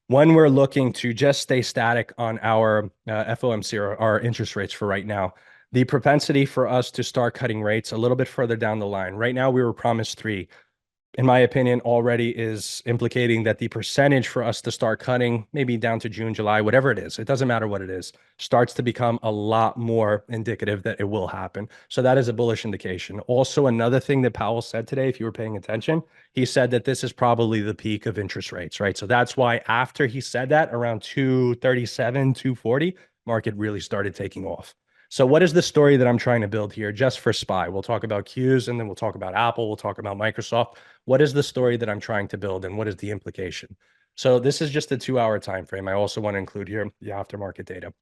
When we're looking to just stay static on our FOMC or our interest rates for right now, the propensity for us to start cutting rates a little bit further down the line. Right now, we were promised 3, in my opinion, already is implicating that the percentage for us to start cutting, maybe down to June, July, whatever it is, it doesn't matter what it is, starts to become a lot more indicative that it will happen. So that is a bullish indication. Also, another thing that Powell said today, if you were paying attention, he said that this is probably the peak of interest rates, right? So that's why after he said that, around 237, 240, market really started taking off. So what is the story that I'm trying to build here just for SPY? We'll talk about Qs and then we'll talk about Apple. We'll talk about Microsoft. What is the story that I'm trying to build and what is the implication? So this is just a 2-hour time frame. I also want to include here the aftermarket data.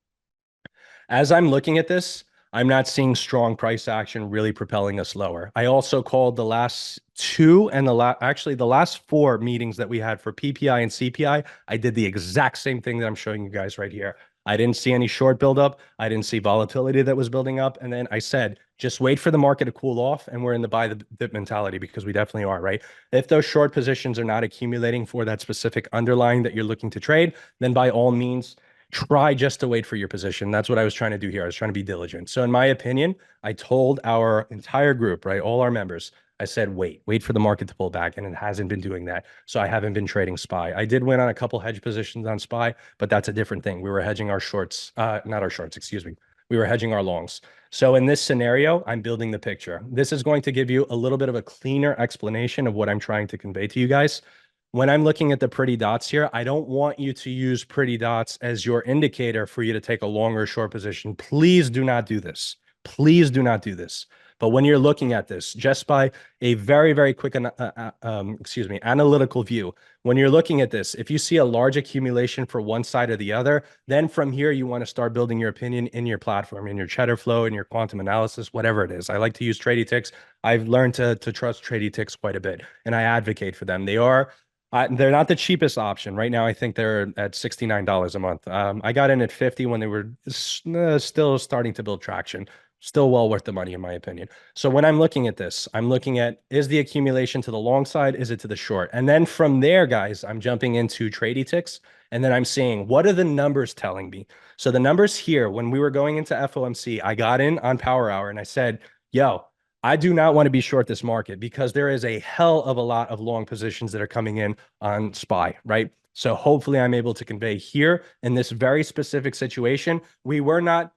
As I'm looking at this, I'm not seeing strong price action really propelling us lower. I also called the last 2 and actually the last 4 meetings that we had for PPI and CPI. I did the exact same thing that I'm showing you guys right here. I didn't see any short buildup. I didn't see volatility that was building up. And then I said, just wait for the market to cool off. And we're in the buy the dip mentality because we definitely are, right? If those short positions are not accumulating for that specific underlying that you're looking to trade, then by all means, try just to wait for your position. That's what I was trying to do here. I was trying to be diligent. So in my opinion, I told our entire group, right, all our members, I said, wait for the market to pull back. And it hasn't been doing that. So I haven't been trading SPY. I did win on a couple hedge positions on SPY, but that's a different thing. We were hedging our shorts, not our shorts, excuse me. We were hedging our longs. So in this scenario, I'm building the picture. This is going to give you a little bit of a cleaner explanation of what I'm trying to convey to you guys. When I'm looking at the pretty dots here, I don't want you to use pretty dots as your indicator for you to take a long or short position. Please do not do this. Please do not do this. But when you're looking at this, just by a very quick, analytical view, when you're looking at this, if you see a large accumulation for one side or the other, then from here, you want to start building your opinion in your platform, in your cheddar flow, in your quantum analysis, whatever it is. I like to use TradyTicks. I've learned to trust TradyTicks quite a bit, and I advocate for them. They're not the cheapest option. Right now, I think they're at $69 a month. I got in at 50 when they were still starting to build traction. Still well worth the money, in my opinion. So when I'm looking at this, I'm looking at, is the accumulation to the long side? Is it to the short? And then from there, guys, I'm jumping into TradyTicks, and then I'm seeing, what are the numbers telling me? So the numbers here, when we were going into FOMC, I got in on Power Hour and I said, yo, I do not want to be short this market because there is a hell of a lot of long positions that are coming in on SPY, right? So hopefully I'm able to convey here in this very specific situation, we were not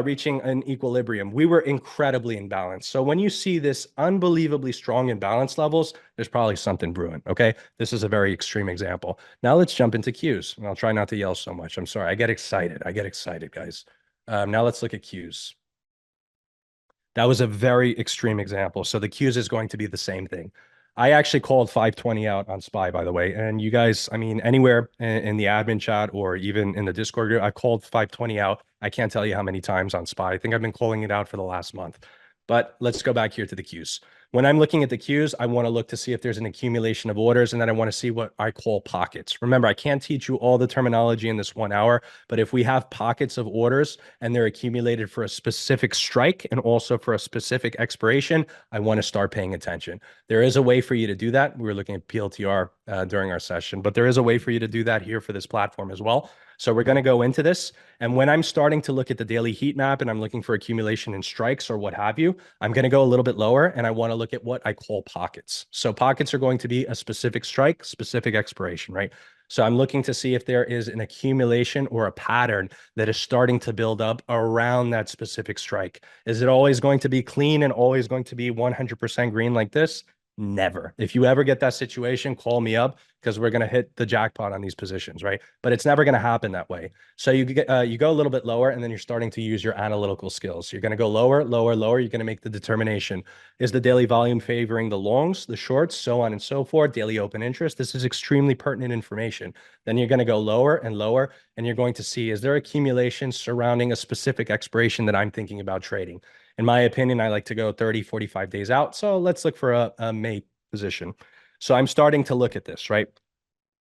reaching an equilibrium. We were incredibly imbalanced. So when you see this unbelievably strong imbalance levels, there's probably something brewing, okay? This is a very extreme example. Now let's jump into Qs. And I'll try not to yell so much. I'm sorry. I get excited, guys. Now let's look at Qs. That was a very extreme example. So the Qs is going to be the same thing. I actually called 520 out on SPY, by the way. And you guys, I mean, anywhere in the admin chat or even in the Discord group, I called 520 out. I can't tell you how many times on SPY. I think I've been calling it out for the last month. But let's go back here to the Qs. When I'm looking at the Qs, I want to look to see if there's an accumulation of orders, and then I want to see what I call pockets. Remember, I can't teach you all the terminology in this 1 hour, but if we have pockets of orders and they're accumulated for a specific strike and also for a specific expiration, I want to start paying attention. There is a way for you to do that. We were looking at PLTR during our session, but there is a way for you to do that here for this platform as well. So we're going to go into this. And when I'm starting to look at the daily heat map and I'm looking for accumulation in strikes or what have you, I'm going to go a little bit lower and I want to look at what I call pockets. So pockets are going to be a specific strike, specific expiration, right? So I'm looking to see if there is an accumulation or a pattern that is starting to build up around that specific strike. Is it always going to be clean and always going to be 100% green like this? Never. If you ever get that situation, call me up because we're going to hit the jackpot on these positions, right? But it's never going to happen that way. So you go a little bit lower, and then you're starting to use your analytical skills. You're going to go lower, lower, lower. You're going to make the determination. Is the daily volume favoring the longs, the shorts, so on and so forth? Daily open interest. This is extremely pertinent information. Then you're going to go lower and lower, and you're going to see, is there accumulation surrounding a specific expiration that I'm thinking about trading? In my opinion, I like to go 30, 45 days out. So let's look for a May position. So I'm starting to look at this, right?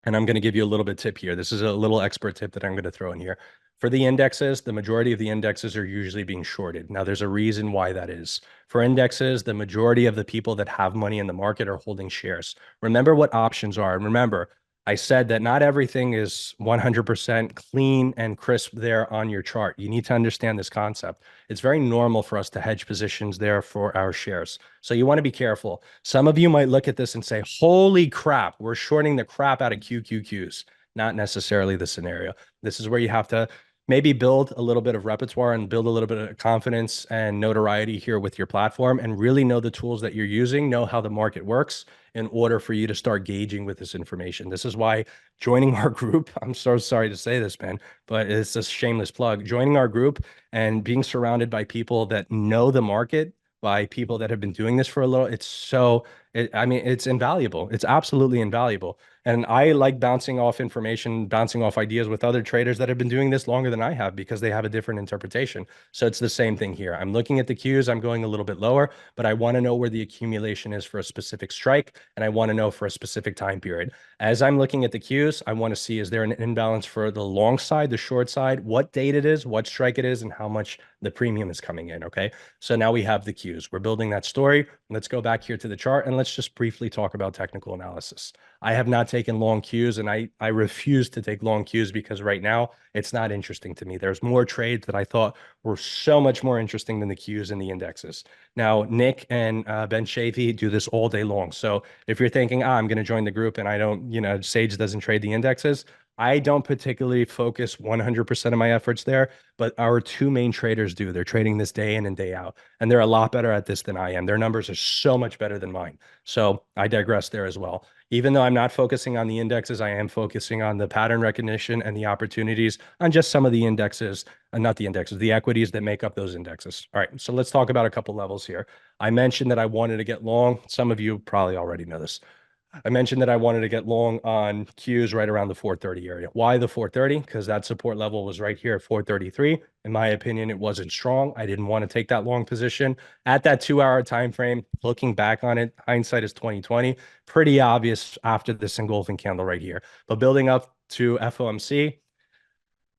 And I'm going to give you a little bit tip here. This is a little expert tip that I'm going to throw in here. For the indexes, the majority of the indexes are usually being shorted. Now, there's a reason why that is. For indexes, the majority of the people that have money in the market are holding shares. Remember what options are. And remember, I said that not everything is 100% clean and crisp there on your chart. You need to understand this concept. It's very normal for us to hedge positions there for our shares. So you want to be careful. Some of you might look at this and say, holy crap, we're shorting the crap out of QQQs. Not necessarily the scenario. This is where you have to maybe build a little bit of repertoire and build a little bit of confidence and notoriety here with your platform and really know the tools that you're using, know how the market works in order for you to start gauging with this information. This is why joining our group, I'm so sorry to say this, man, but it's a shameless plug. Joining our group and being surrounded by people that know the market, by people that have been doing this for a little, I mean, it's invaluable. It's absolutely invaluable. And I like bouncing off information, bouncing off ideas with other traders that have been doing this longer than I have because they have a different interpretation. So it's the same thing here. I'm looking at the cues, I'm going a little bit lower, but I want to know where the accumulation is for a specific strike, and I want to know for a specific time period. As I'm looking at the cues, I want to see, is there an imbalance for the long side, the short side, what date it is, what strike it is, and how much the premium is coming in, okay? So now we have the cues. We're building that story. Let's go back here to the chart, and let's just briefly talk about technical analysis. I have not taken long cues, and I refuse to take long cues because right now it's not interesting to me. There's more trades that I thought were so much more interesting than the cues and the indexes. Now, Nick and Ben Chafee do this all day long. So if you're thinking, I'm going to join the group and I don't, Sage doesn't trade the indexes, I don't particularly focus 100% of my efforts there, but our two main traders do. They're trading this day in and day out, and they're a lot better at this than I am. Their numbers are so much better than mine. So I digress there as well. Even though I'm not focusing on the indexes, I am focusing on the pattern recognition and the opportunities on just some of the indexes, not the indexes, the equities that make up those indexes. All right, so let's talk about a couple levels here. I mentioned that I wanted to get long. Some of you probably already know this. I mentioned that I wanted to get long on Qs right around the 430 area. Why the 430? Because that support level was right here at 433. In my opinion, it wasn't strong. I didn't want to take that long position at that 2 hour time frame. Looking back on it, hindsight is 2020. Pretty obvious after this engulfing candle right here. But building up to FOMC,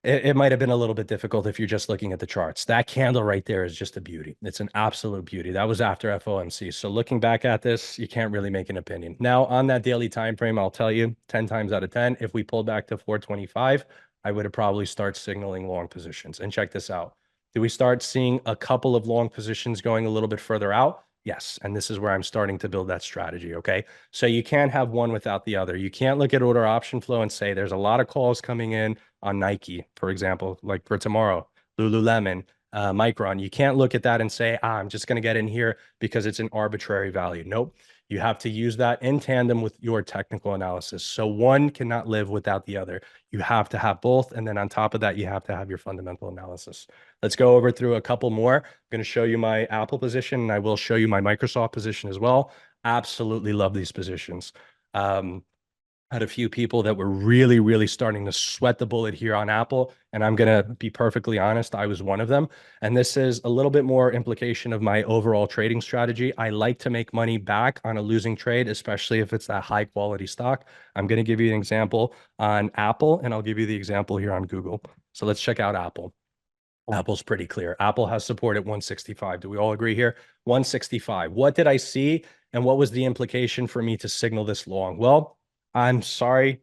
it might have been a little bit difficult if you're just looking at the charts. That candle right there is just a beauty. It's an absolute beauty. That was after FOMC. So looking back at this, you can't really make an opinion. Now, on that daily time frame, I'll tell you 10 times out of 10, if we pulled back to 425, I would have probably start signaling long positions. And check this out. Do we start seeing a couple of long positions going a little bit further out? Yes. And this is where I'm starting to build that strategy. Okay. So you can't have one without the other. You can't look at order option flow and say there's a lot of calls coming in on Nike, for example, like for tomorrow, Lululemon, Micron. You can't look at that and say, I'm just going to get in here because it's an arbitrary value. Nope. You have to use that in tandem with your technical analysis. So one cannot live without the other. You have to have both. And then on top of that, you have to have your fundamental analysis. Let's go over through a couple more. I'm going to show you my Apple position, and I will show you my Microsoft position as well. Absolutely love these positions. Had a few people that were really, really starting to sweat the bullet here on Apple. And I'm going to be perfectly honest, I was one of them. And this is a little bit more implication of my overall trading strategy. I like to make money back on a losing trade, especially if it's that high quality stock. I'm going to give you an example on Apple, and I'll give you the example here on Google. So let's check out Apple. Apple's pretty clear. Apple has support at 165. Do we all agree here? 165. What did I see? And what was the implication for me to signal this long? Well, I'm sorry.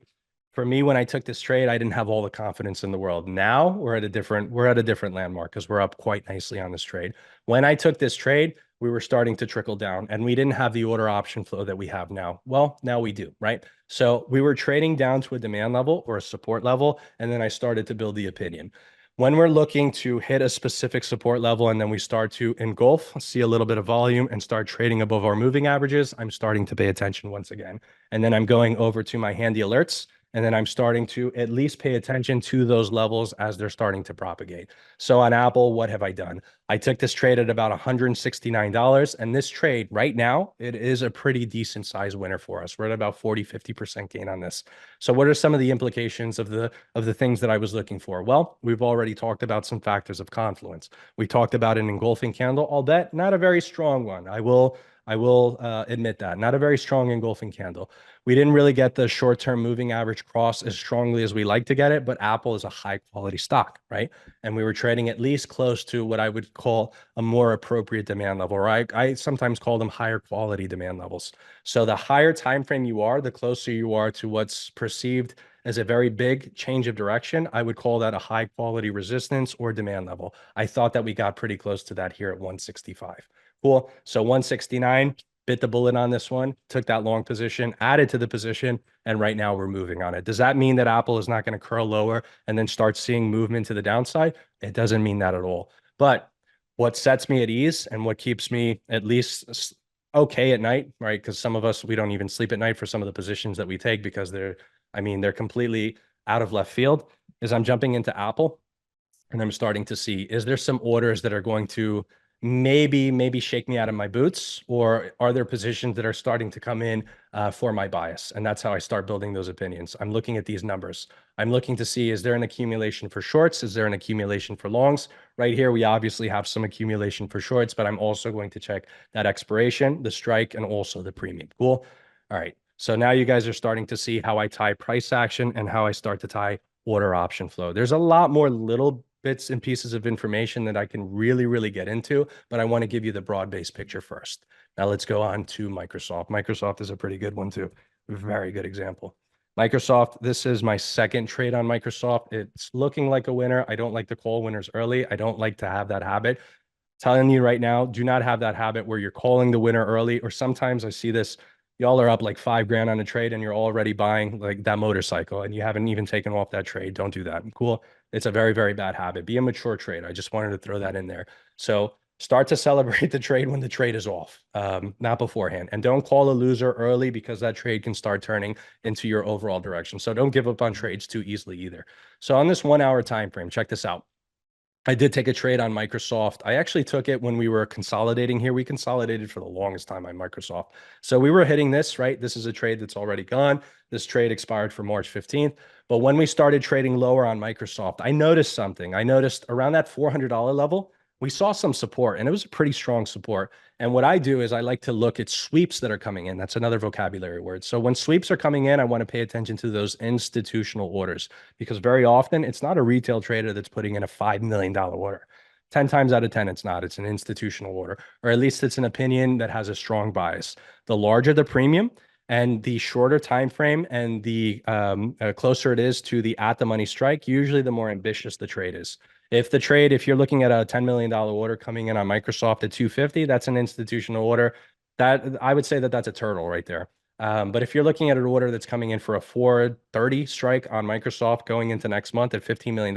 For me, when I took this trade, I didn't have all the confidence in the world. Now we're at a different landmark because we're up quite nicely on this trade. When I took this trade, we were starting to trickle down and we didn't have the order option flow that we have now. Well, now we do, right? So we were trading down to a demand level or a support level, and then I started to build the opinion. When we're looking to hit a specific support level and then we start to engulf, see a little bit of volume and start trading above our moving averages, I'm starting to pay attention once again. And then I'm going over to my handy alerts. And then I'm starting to at least pay attention to those levels as they're starting to propagate. So on Apple, what have I done? I took this trade at about $169. And this trade right now, it is a pretty decent size winner for us. We're at about 40-50% gain on this. So what are some of the implications of the things that I was looking for? Well, we've already talked about some factors of confluence. We talked about an engulfing candle. I'll bet not a very strong one. I will admit that. Not a very strong engulfing candle. We didn't really get the short-term moving average cross as strongly as we like to get it, but Apple is a high-quality stock, right? And we were trading at least close to what I would call a more appropriate demand level, right? I sometimes call them higher quality demand levels. So the higher time frame you are, the closer you are to what's perceived as a very big change of direction. I would call that a high quality resistance or demand level. I thought that we got pretty close to that here at 165. Cool. So 169, bit the bullet on this one, took that long position, added to the position, and right now we're moving on it. Does that mean that Apple is not going to curl lower and then start seeing movement to the downside? It doesn't mean that at all. But what sets me at ease and what keeps me at least okay at night, right? Because some of us, we don't even sleep at night for some of the positions that we take because they're completely out of left field, is I'm jumping into Apple and I'm starting to see, is there some orders that are going to maybe shake me out of my boots, or are there positions that are starting to come in for my bias? And that's how I start building those opinions. I'm looking at these numbers. I'm looking to see, is there an accumulation for shorts? Is there an accumulation for longs? Right here, we obviously have some accumulation for shorts, but I'm also going to check that expiration, the strike, and also the premium. Cool. All right. So now you guys are starting to see how I tie price action and how I start to tie order option flow. There's a lot more little bits and pieces of information that I can really get into, but I want to give you the broad-based picture first. Now let's go on to Microsoft. Microsoft is a pretty good one too. Very good example. Microsoft, this is my second trade on Microsoft. It's looking like a winner. I don't like to call winners early. I don't like to have that habit. Telling you right now, do not have that habit where you're calling the winner early, or sometimes I see this, y'all are up like $5,000 on a trade and you're already buying like that motorcycle and you haven't even taken off that trade. Don't do that. Cool. It's a very bad habit. Be a mature trader. I just wanted to throw that in there. So start to celebrate the trade when the trade is off, not beforehand. And don't call a loser early because that trade can start turning into your overall direction. So don't give up on trades too easily either. So on this 1 hour time frame, check this out. I did take a trade on Microsoft. I actually took it when we were consolidating here. We consolidated for the longest time on Microsoft. So we were hitting this, right? This is a trade that's already gone. This trade expired for March 15th. But when we started trading lower on Microsoft, I noticed something. I noticed around that $400 level, we saw some support, and it was a pretty strong support. And what I do is I like to look at sweeps that are coming in. That's another vocabulary word. So when sweeps are coming in, I want to pay attention to those institutional orders, because very often it's not a retail trader that's putting in a $5 million order. 10 times out of 10, it's not. It's an institutional order, or at least it's an opinion that has a strong bias. The larger the premium and the shorter time frame and the closer it is to the at the money strike, usually the more ambitious the trade is. If you're looking at a $10 million order coming in on Microsoft at 250, that's an institutional order. That I would say that that's a turtle right there. But if you're looking at an order that's coming in for a 430 strike on Microsoft going into next month at $15 million,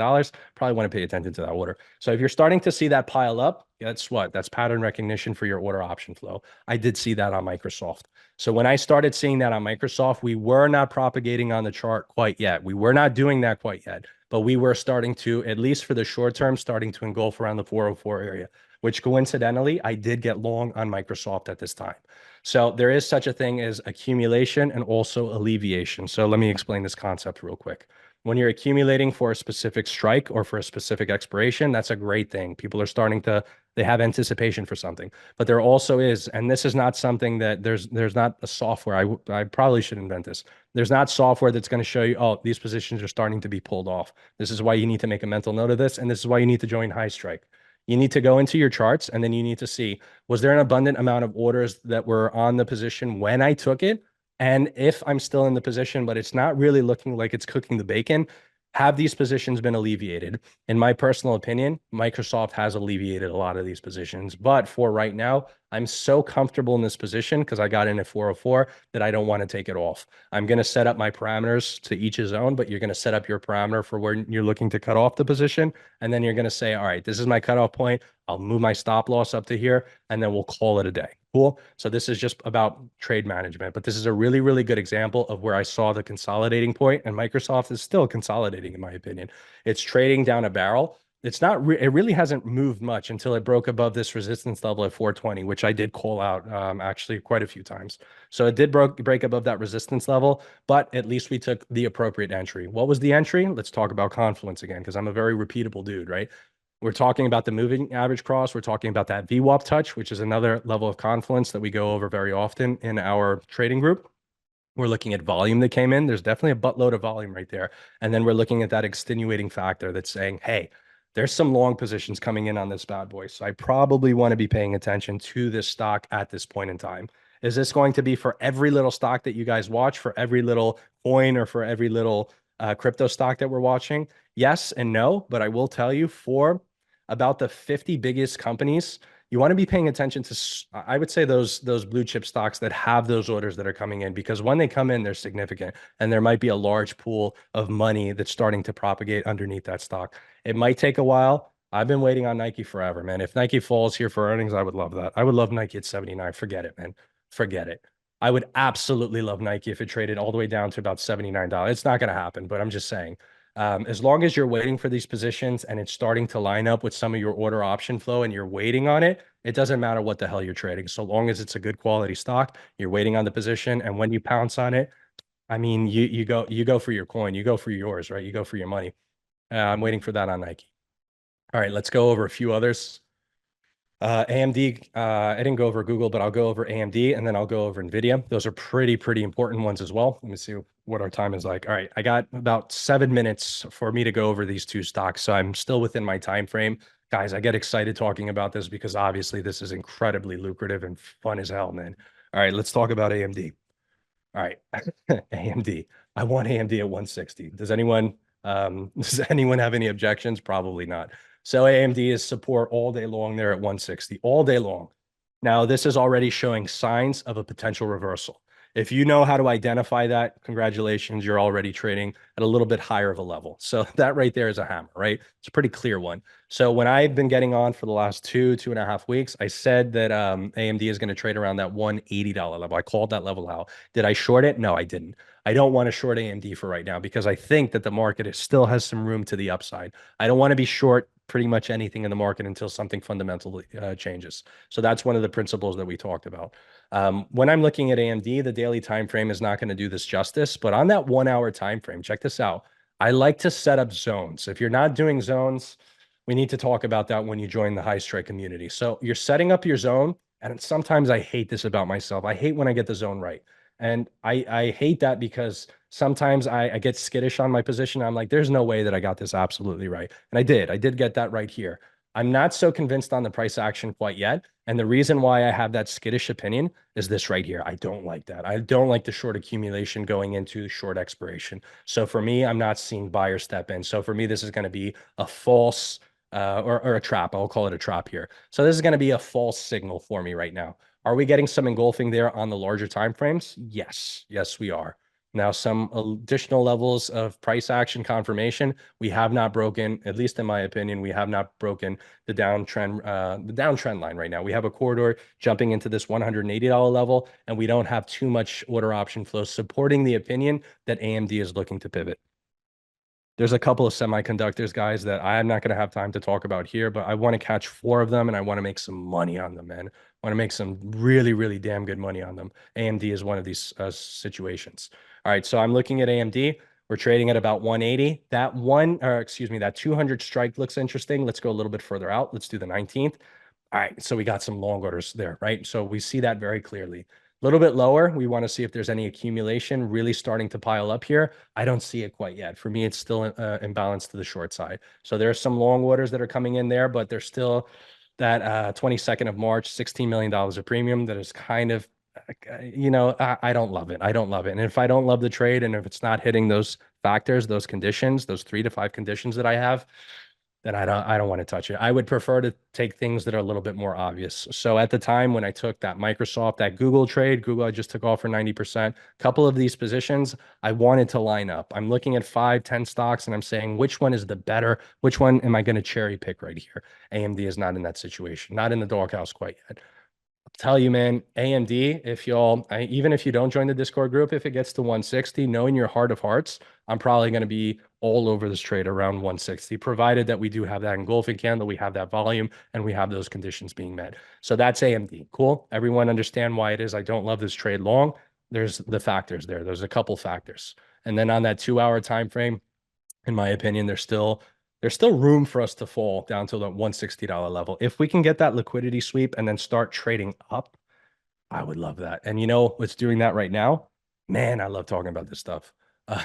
probably want to pay attention to that order. So if you're starting to see that pile up, that's what? That's pattern recognition for your order option flow. I did see that on Microsoft. So when I started seeing that on Microsoft, we were not propagating on the chart quite yet. We were not doing that quite yet, but we were starting to, at least for the short term, starting to engulf around the 404 area, which coincidentally, I did get long on Microsoft at this time. So there is such a thing as accumulation and also alleviation. So let me explain this concept real quick. When you're accumulating for a specific strike or for a specific expiration, that's a great thing. People are starting to, they have anticipation for something. But there also is, and this is not something that there's not a software. I probably should invent this. There's not software that's going to show you, oh, these positions are starting to be pulled off. This is why you need to make a mental note of this. And this is why you need to join high strike. You need to go into your charts and then you need to see, was there an abundant amount of orders that were on the position when I took it? And if I'm still in the position, but it's not really looking like it's cooking the bacon, Have these positions been alleviated? In my personal opinion, Microsoft has alleviated a lot of these positions. But for right now, I'm so comfortable in this position because I got in at 404 that I don't want to take it off. I'm going to set up my parameters to each his own, but you're going to set up your parameter for where you're looking to cut off the position. And then you're going to say, all right, this is my cutoff point. I'll move my stop loss up to here, and then we'll call it a day. Cool. So this is just about trade management, but this is a really, really good example of where I saw the consolidating point, and Microsoft is still consolidating, in my opinion. It's trading down a barrel. It's not, it really hasn't moved much until it broke above this resistance level at 420, which I did call out actually quite a few times. So it did break above that resistance level, but at least we took the appropriate entry. What was the entry? Let's talk about confluence again, because I'm a very repeatable dude, right? We're talking about the moving average cross. We're talking about that VWAP touch, which is another level of confluence that we go over very often in our trading group. We're looking at volume that came in. There's definitely a buttload of volume right there. And then we're looking at that extenuating factor that's saying, hey, there's some long positions coming in on this bad boy. So I probably want to be paying attention to this stock at this point in time. Is this going to be for every little stock that you guys watch, for every little coin, or for every little crypto stock that we're watching? Yes and no. But I will tell you, for about the 50 biggest companies, you want to be paying attention to, I would say, those blue chip stocks that have those orders that are coming in, because when they come in, they're significant, and there might be a large pool of money that's starting to propagate underneath that stock. It might take a while. I've been waiting on Nike forever, man. If Nike falls here for earnings, I would love that. I would love Nike at 79. Forget it, man. Forget it. I would absolutely love Nike if it traded all the way down to about $79. It's not going to happen, but I'm just saying. As long as you're waiting for these positions and it's starting to line up with some of your order option flow and you're waiting on it, it doesn't matter what the hell you're trading. So long as it's a good quality stock, you're waiting on the position, and when you pounce on it, I mean, you go for your coin, you go for yours, right? You go for your money. I'm waiting for that on Nike. All right, let's go over a few others. AMD, I didn't go over Google, but I'll go over AMD, and then I'll go over NVIDIA. Those are pretty important ones as well. Let me see what our time is like. All right, I got about 7 minutes for me to go over these two stocks, so I'm still within my time frame. Guys, I get excited talking about this because obviously this is incredibly lucrative and fun as hell, man. All right, let's talk about AMD. All right, AMD. I want AMD at 160. Does anyone have any objections? Probably not. So AMD is support all day long there at 160, all day long. Now, this is already showing signs of a potential reversal. If you know how to identify that, congratulations, you're already trading at a little bit higher of a level. So that right there is a hammer, right? It's a pretty clear one. So when I've been getting on for the last 2.5 weeks, I said that AMD is going to trade around that $180 level. I called that level out. Did I short it? No, I didn't. I don't want to short AMD for right now because I think that the market still has some room to the upside. I don't want to be short pretty much anything in the market until something fundamentally changes. So that's one of the principles that we talked about. When I'm looking at AMD, the daily time frame is not going to do this justice, but on that 1 hour time frame, check this out. I like to set up zones. If you're not doing zones, we need to talk about that when you join the high strike community. So you're setting up your zone, and sometimes I hate this about myself. I hate when I get the zone right. And I hate that because sometimes I get skittish on my position. I'm like, there's no way that I got this absolutely right. And I did. I did get that right here. I'm not so convinced on the price action quite yet. And the reason why I have that skittish opinion is this right here. I don't like that. I don't like the short accumulation going into short expiration. So for me, I'm not seeing buyer step in. So for me, this is going to be a false or a trap. I'll call it a trap here. So this is going to be a false signal for me right now. Are we getting some engulfing there on the larger time frames? Yes. Yes, we are. Now, some additional levels of price action confirmation. We have not broken, at least in my opinion, we have not broken the downtrend line right now. We have a corridor jumping into this $180 level, and we don't have too much order option flow supporting the opinion that AMD is looking to pivot. There's a couple of semiconductors, guys, that I'm not going to have time to talk about here, but I want to catch 4 of them, and I want to make some money on them, man. I want to make some really damn good money on them. AMD is one of these situations. All right, so I'm looking at AMD. We're trading at about 180. That 200 strike looks interesting. Let's go a little bit further out. Let's do the 19th. All right, so we got some long orders there, right? So we see that very clearly. A little bit lower, we want to see if there's any accumulation really starting to pile up here. I don't see it quite yet. For me, it's still imbalanced to the short side. So there's some long orders that are coming in there, but there's still that 22nd of March, $16 million of premium that is kind of, I don't love it. I don't love it. And if I don't love the trade and if it's not hitting those factors, those conditions, those 3 to 5 conditions that I have, then I don't want to touch it. I would prefer to take things that are a little bit more obvious. So at the time when I took that Microsoft, that Google trade, Google I just took off for 90%. A couple of these positions I wanted to line up. I'm looking at 5, 10 stocks and I'm saying which one is the better, which one am I going to cherry pick right here? AMD is not in that situation, not in the doghouse quite yet. Tell you, man, AMD, if y'all, even if you don't join the Discord group, if it gets to 160, knowing your heart of hearts, I'm probably going to be all over this trade around 160, provided that we do have that engulfing candle, we have that volume, and we have those conditions being met. So that's AMD. Cool. Everyone understand why it is I don't love this trade long. There's the factors there. There's a couple factors. And then on that 2 hour time frame, in my opinion, there's still room for us to fall down to the $160 level. If we can get that liquidity sweep and then start trading up, I would love that. And you know what's doing that right now? Man, I love talking about this stuff. Uh,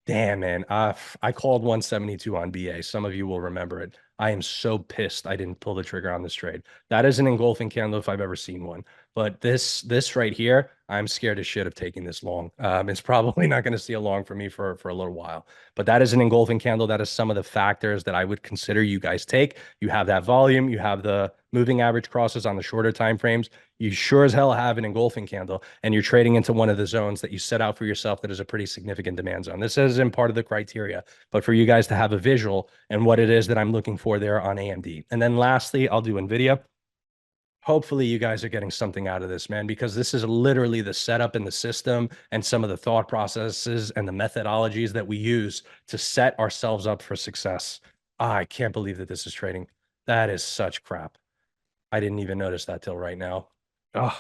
Damn, man. I called 172 on BA. Some of you will remember it. I am so pissed I didn't pull the trigger on this trade. That is an engulfing candle if I've ever seen one. But this right here, I'm scared as shit of taking this long. It's probably not going to see a long for me for a little while. But that is an engulfing candle. That is some of the factors that I would consider you guys take. You have that volume. You have the moving average crosses on the shorter time frames. You sure as hell have an engulfing candle, and you're trading into one of the zones that you set out for yourself that is a pretty significant demand zone. This isn't part of the criteria, but for you guys to have a visual and what it is that I'm looking for there on AMD. And then lastly, I'll do NVIDIA. Hopefully you guys are getting something out of this, man, because this is literally the setup in the system and some of the thought processes and the methodologies that we use to set ourselves up for success. I can't believe that this is trading. That is such crap. I didn't even notice that till right now. Oh,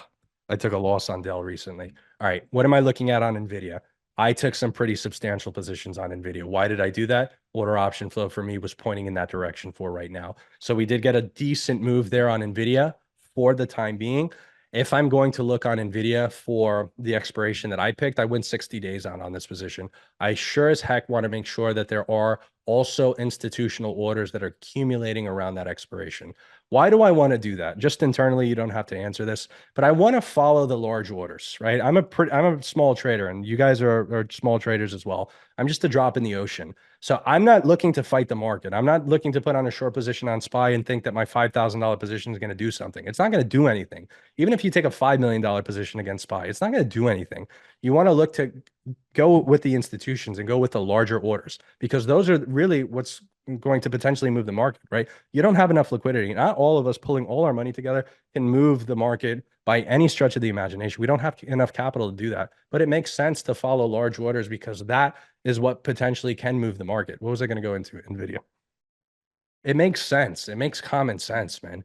I took a loss on Dell recently. All right, what am I looking at on NVIDIA? I took some pretty substantial positions on NVIDIA. Why did I do that? Order option flow for me was pointing in that direction for right now. So we did get a decent move there on NVIDIA for the time being. If I'm going to look on NVIDIA for the expiration that I picked, I went 60 days on this position. I sure as heck want to make sure that there are also institutional orders that are accumulating around that expiration. Why do I want to do that? Just internally, you don't have to answer this, but I want to follow the large orders, right? I'm a small trader, and you guys are small traders as well. I'm just a drop in the ocean. So I'm not looking to fight the market. I'm not looking to put on a short position on SPY and think that my $5,000 position is going to do something. It's not going to do anything. Even if you take a $5 million position against SPY, it's not going to do anything. You want to look to go with the institutions and go with the larger orders, because those are really what's going to potentially move the market, right? You don't have enough liquidity. Not all of us pulling all our money together can move the market by any stretch of the imagination. We don't have enough capital to do that, but it makes sense to follow large orders because that is what potentially can move the market. What was I going to go into? NVIDIA. It makes sense. It makes common sense, man.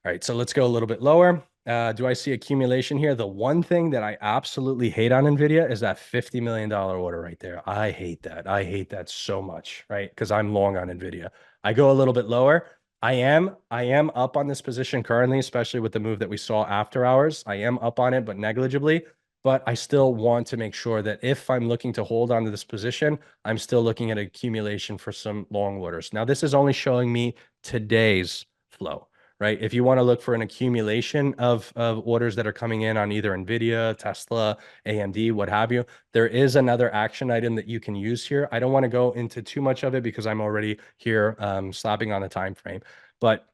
All right, so let's go a little bit lower. Do I see accumulation here? The one thing that I absolutely hate on NVIDIA is that $50 million order right there. I hate that. I hate that so much, right? Because I'm long on NVIDIA. I go a little bit lower. I am up on this position currently, especially with the move that we saw after hours. I am up on it, but negligibly. But I still want to make sure that if I'm looking to hold on to this position, I'm still looking at accumulation for some long orders. Now, this is only showing me today's flow, right? If you want to look for an accumulation of orders that are coming in on either NVIDIA, Tesla, AMD, what have you, there is another action item that you can use here. I don't want to go into too much of it because I'm already here slapping on the time frame. But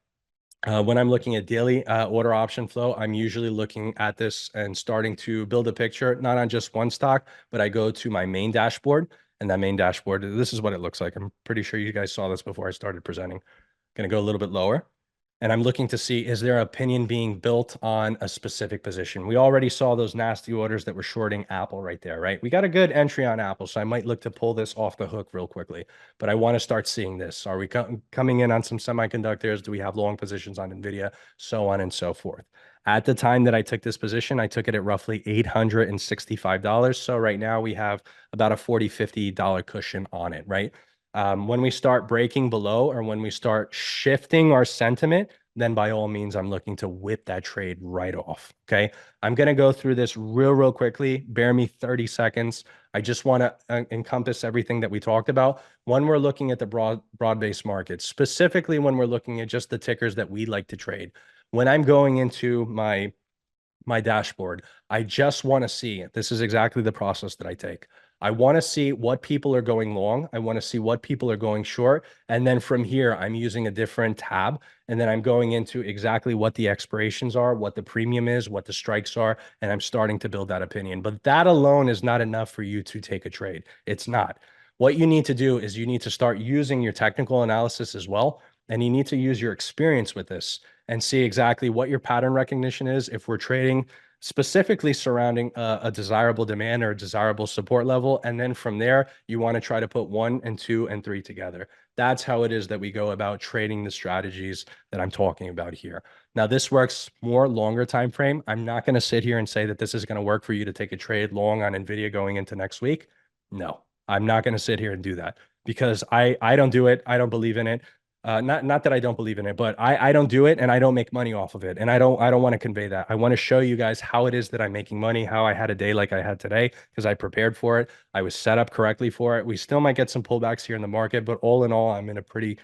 when I'm looking at daily order option flow, I'm usually looking at this and starting to build a picture, not on just one stock, but I go to my main dashboard. And that main dashboard, this is what it looks like. I'm pretty sure you guys saw this before I started presenting. Going to go a little bit lower. And I'm looking to see, is there opinion being built on a specific position? We already saw those nasty orders that were shorting Apple right there, right? We got a good entry on Apple, so I might look to pull this off the hook real quickly. But I want to start seeing this. Are we coming in on some semiconductors? Do we have long positions on NVIDIA? So on and so forth. At the time that I took this position, I took it at roughly $865. So right now we have about a $40, $50 cushion on it, right? When we start breaking below, or when we start shifting our sentiment, then by all means, I'm looking to whip that trade right off. Okay. I'm going to go through this real quickly. Bear me 30 seconds. I just want to encompass everything that we talked about when we're looking at the broad-based market, specifically when we're looking at just the tickers that we like to trade. When I'm going into my dashboard, I just want to see, this is exactly the process that I take. I want to see what people are going long. I want to see what people are going short. And then from here, I'm using a different tab. And then I'm going into exactly what the expirations are, what the premium is, what the strikes are. And I'm starting to build that opinion. But that alone is not enough for you to take a trade. It's not. What you need to do is you need to start using your technical analysis as well. And you need to use your experience with this and see exactly what your pattern recognition is. If we're trading specifically surrounding a desirable demand or a desirable support level. And then from there, you want to try to put 1 and 2 and 3 together. That's how it is that we go about trading the strategies that I'm talking about here. Now, this works more longer time frame. I'm not going to sit here and say that this is going to work for you to take a trade long on Nvidia going into next week. No, I'm not going to sit here and do that because I don't do it. I don't believe in it. Not that I don't believe in it, but I don't do it and I don't make money off of it. And I don't want to convey that. I want to show you guys how it is that I'm making money, how I had a day like I had today because I prepared for it. I was set up correctly for it. We still might get some pullbacks here in the market, but all in all, I'm in a pretty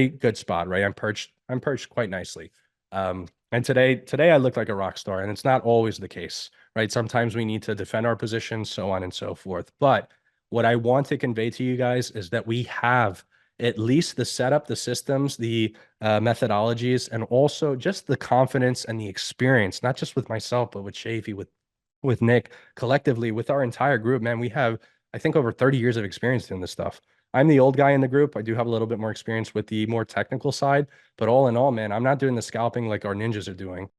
good spot, right? I'm perched quite nicely. And today I look like a rock star, and it's not always the case, right? Sometimes we need to defend our positions, so on and so forth. But what I want to convey to you guys is that we have at least the setup, the systems, the methodologies, and also just the confidence and the experience, not just with myself, but with Shafi, with Nick, collectively, with our entire group, man. We have, I think, over 30 years of experience doing this stuff. I'm the old guy in the group. I do have a little bit more experience with the more technical side, but all in all, man, I'm not doing the scalping like our ninjas are doing.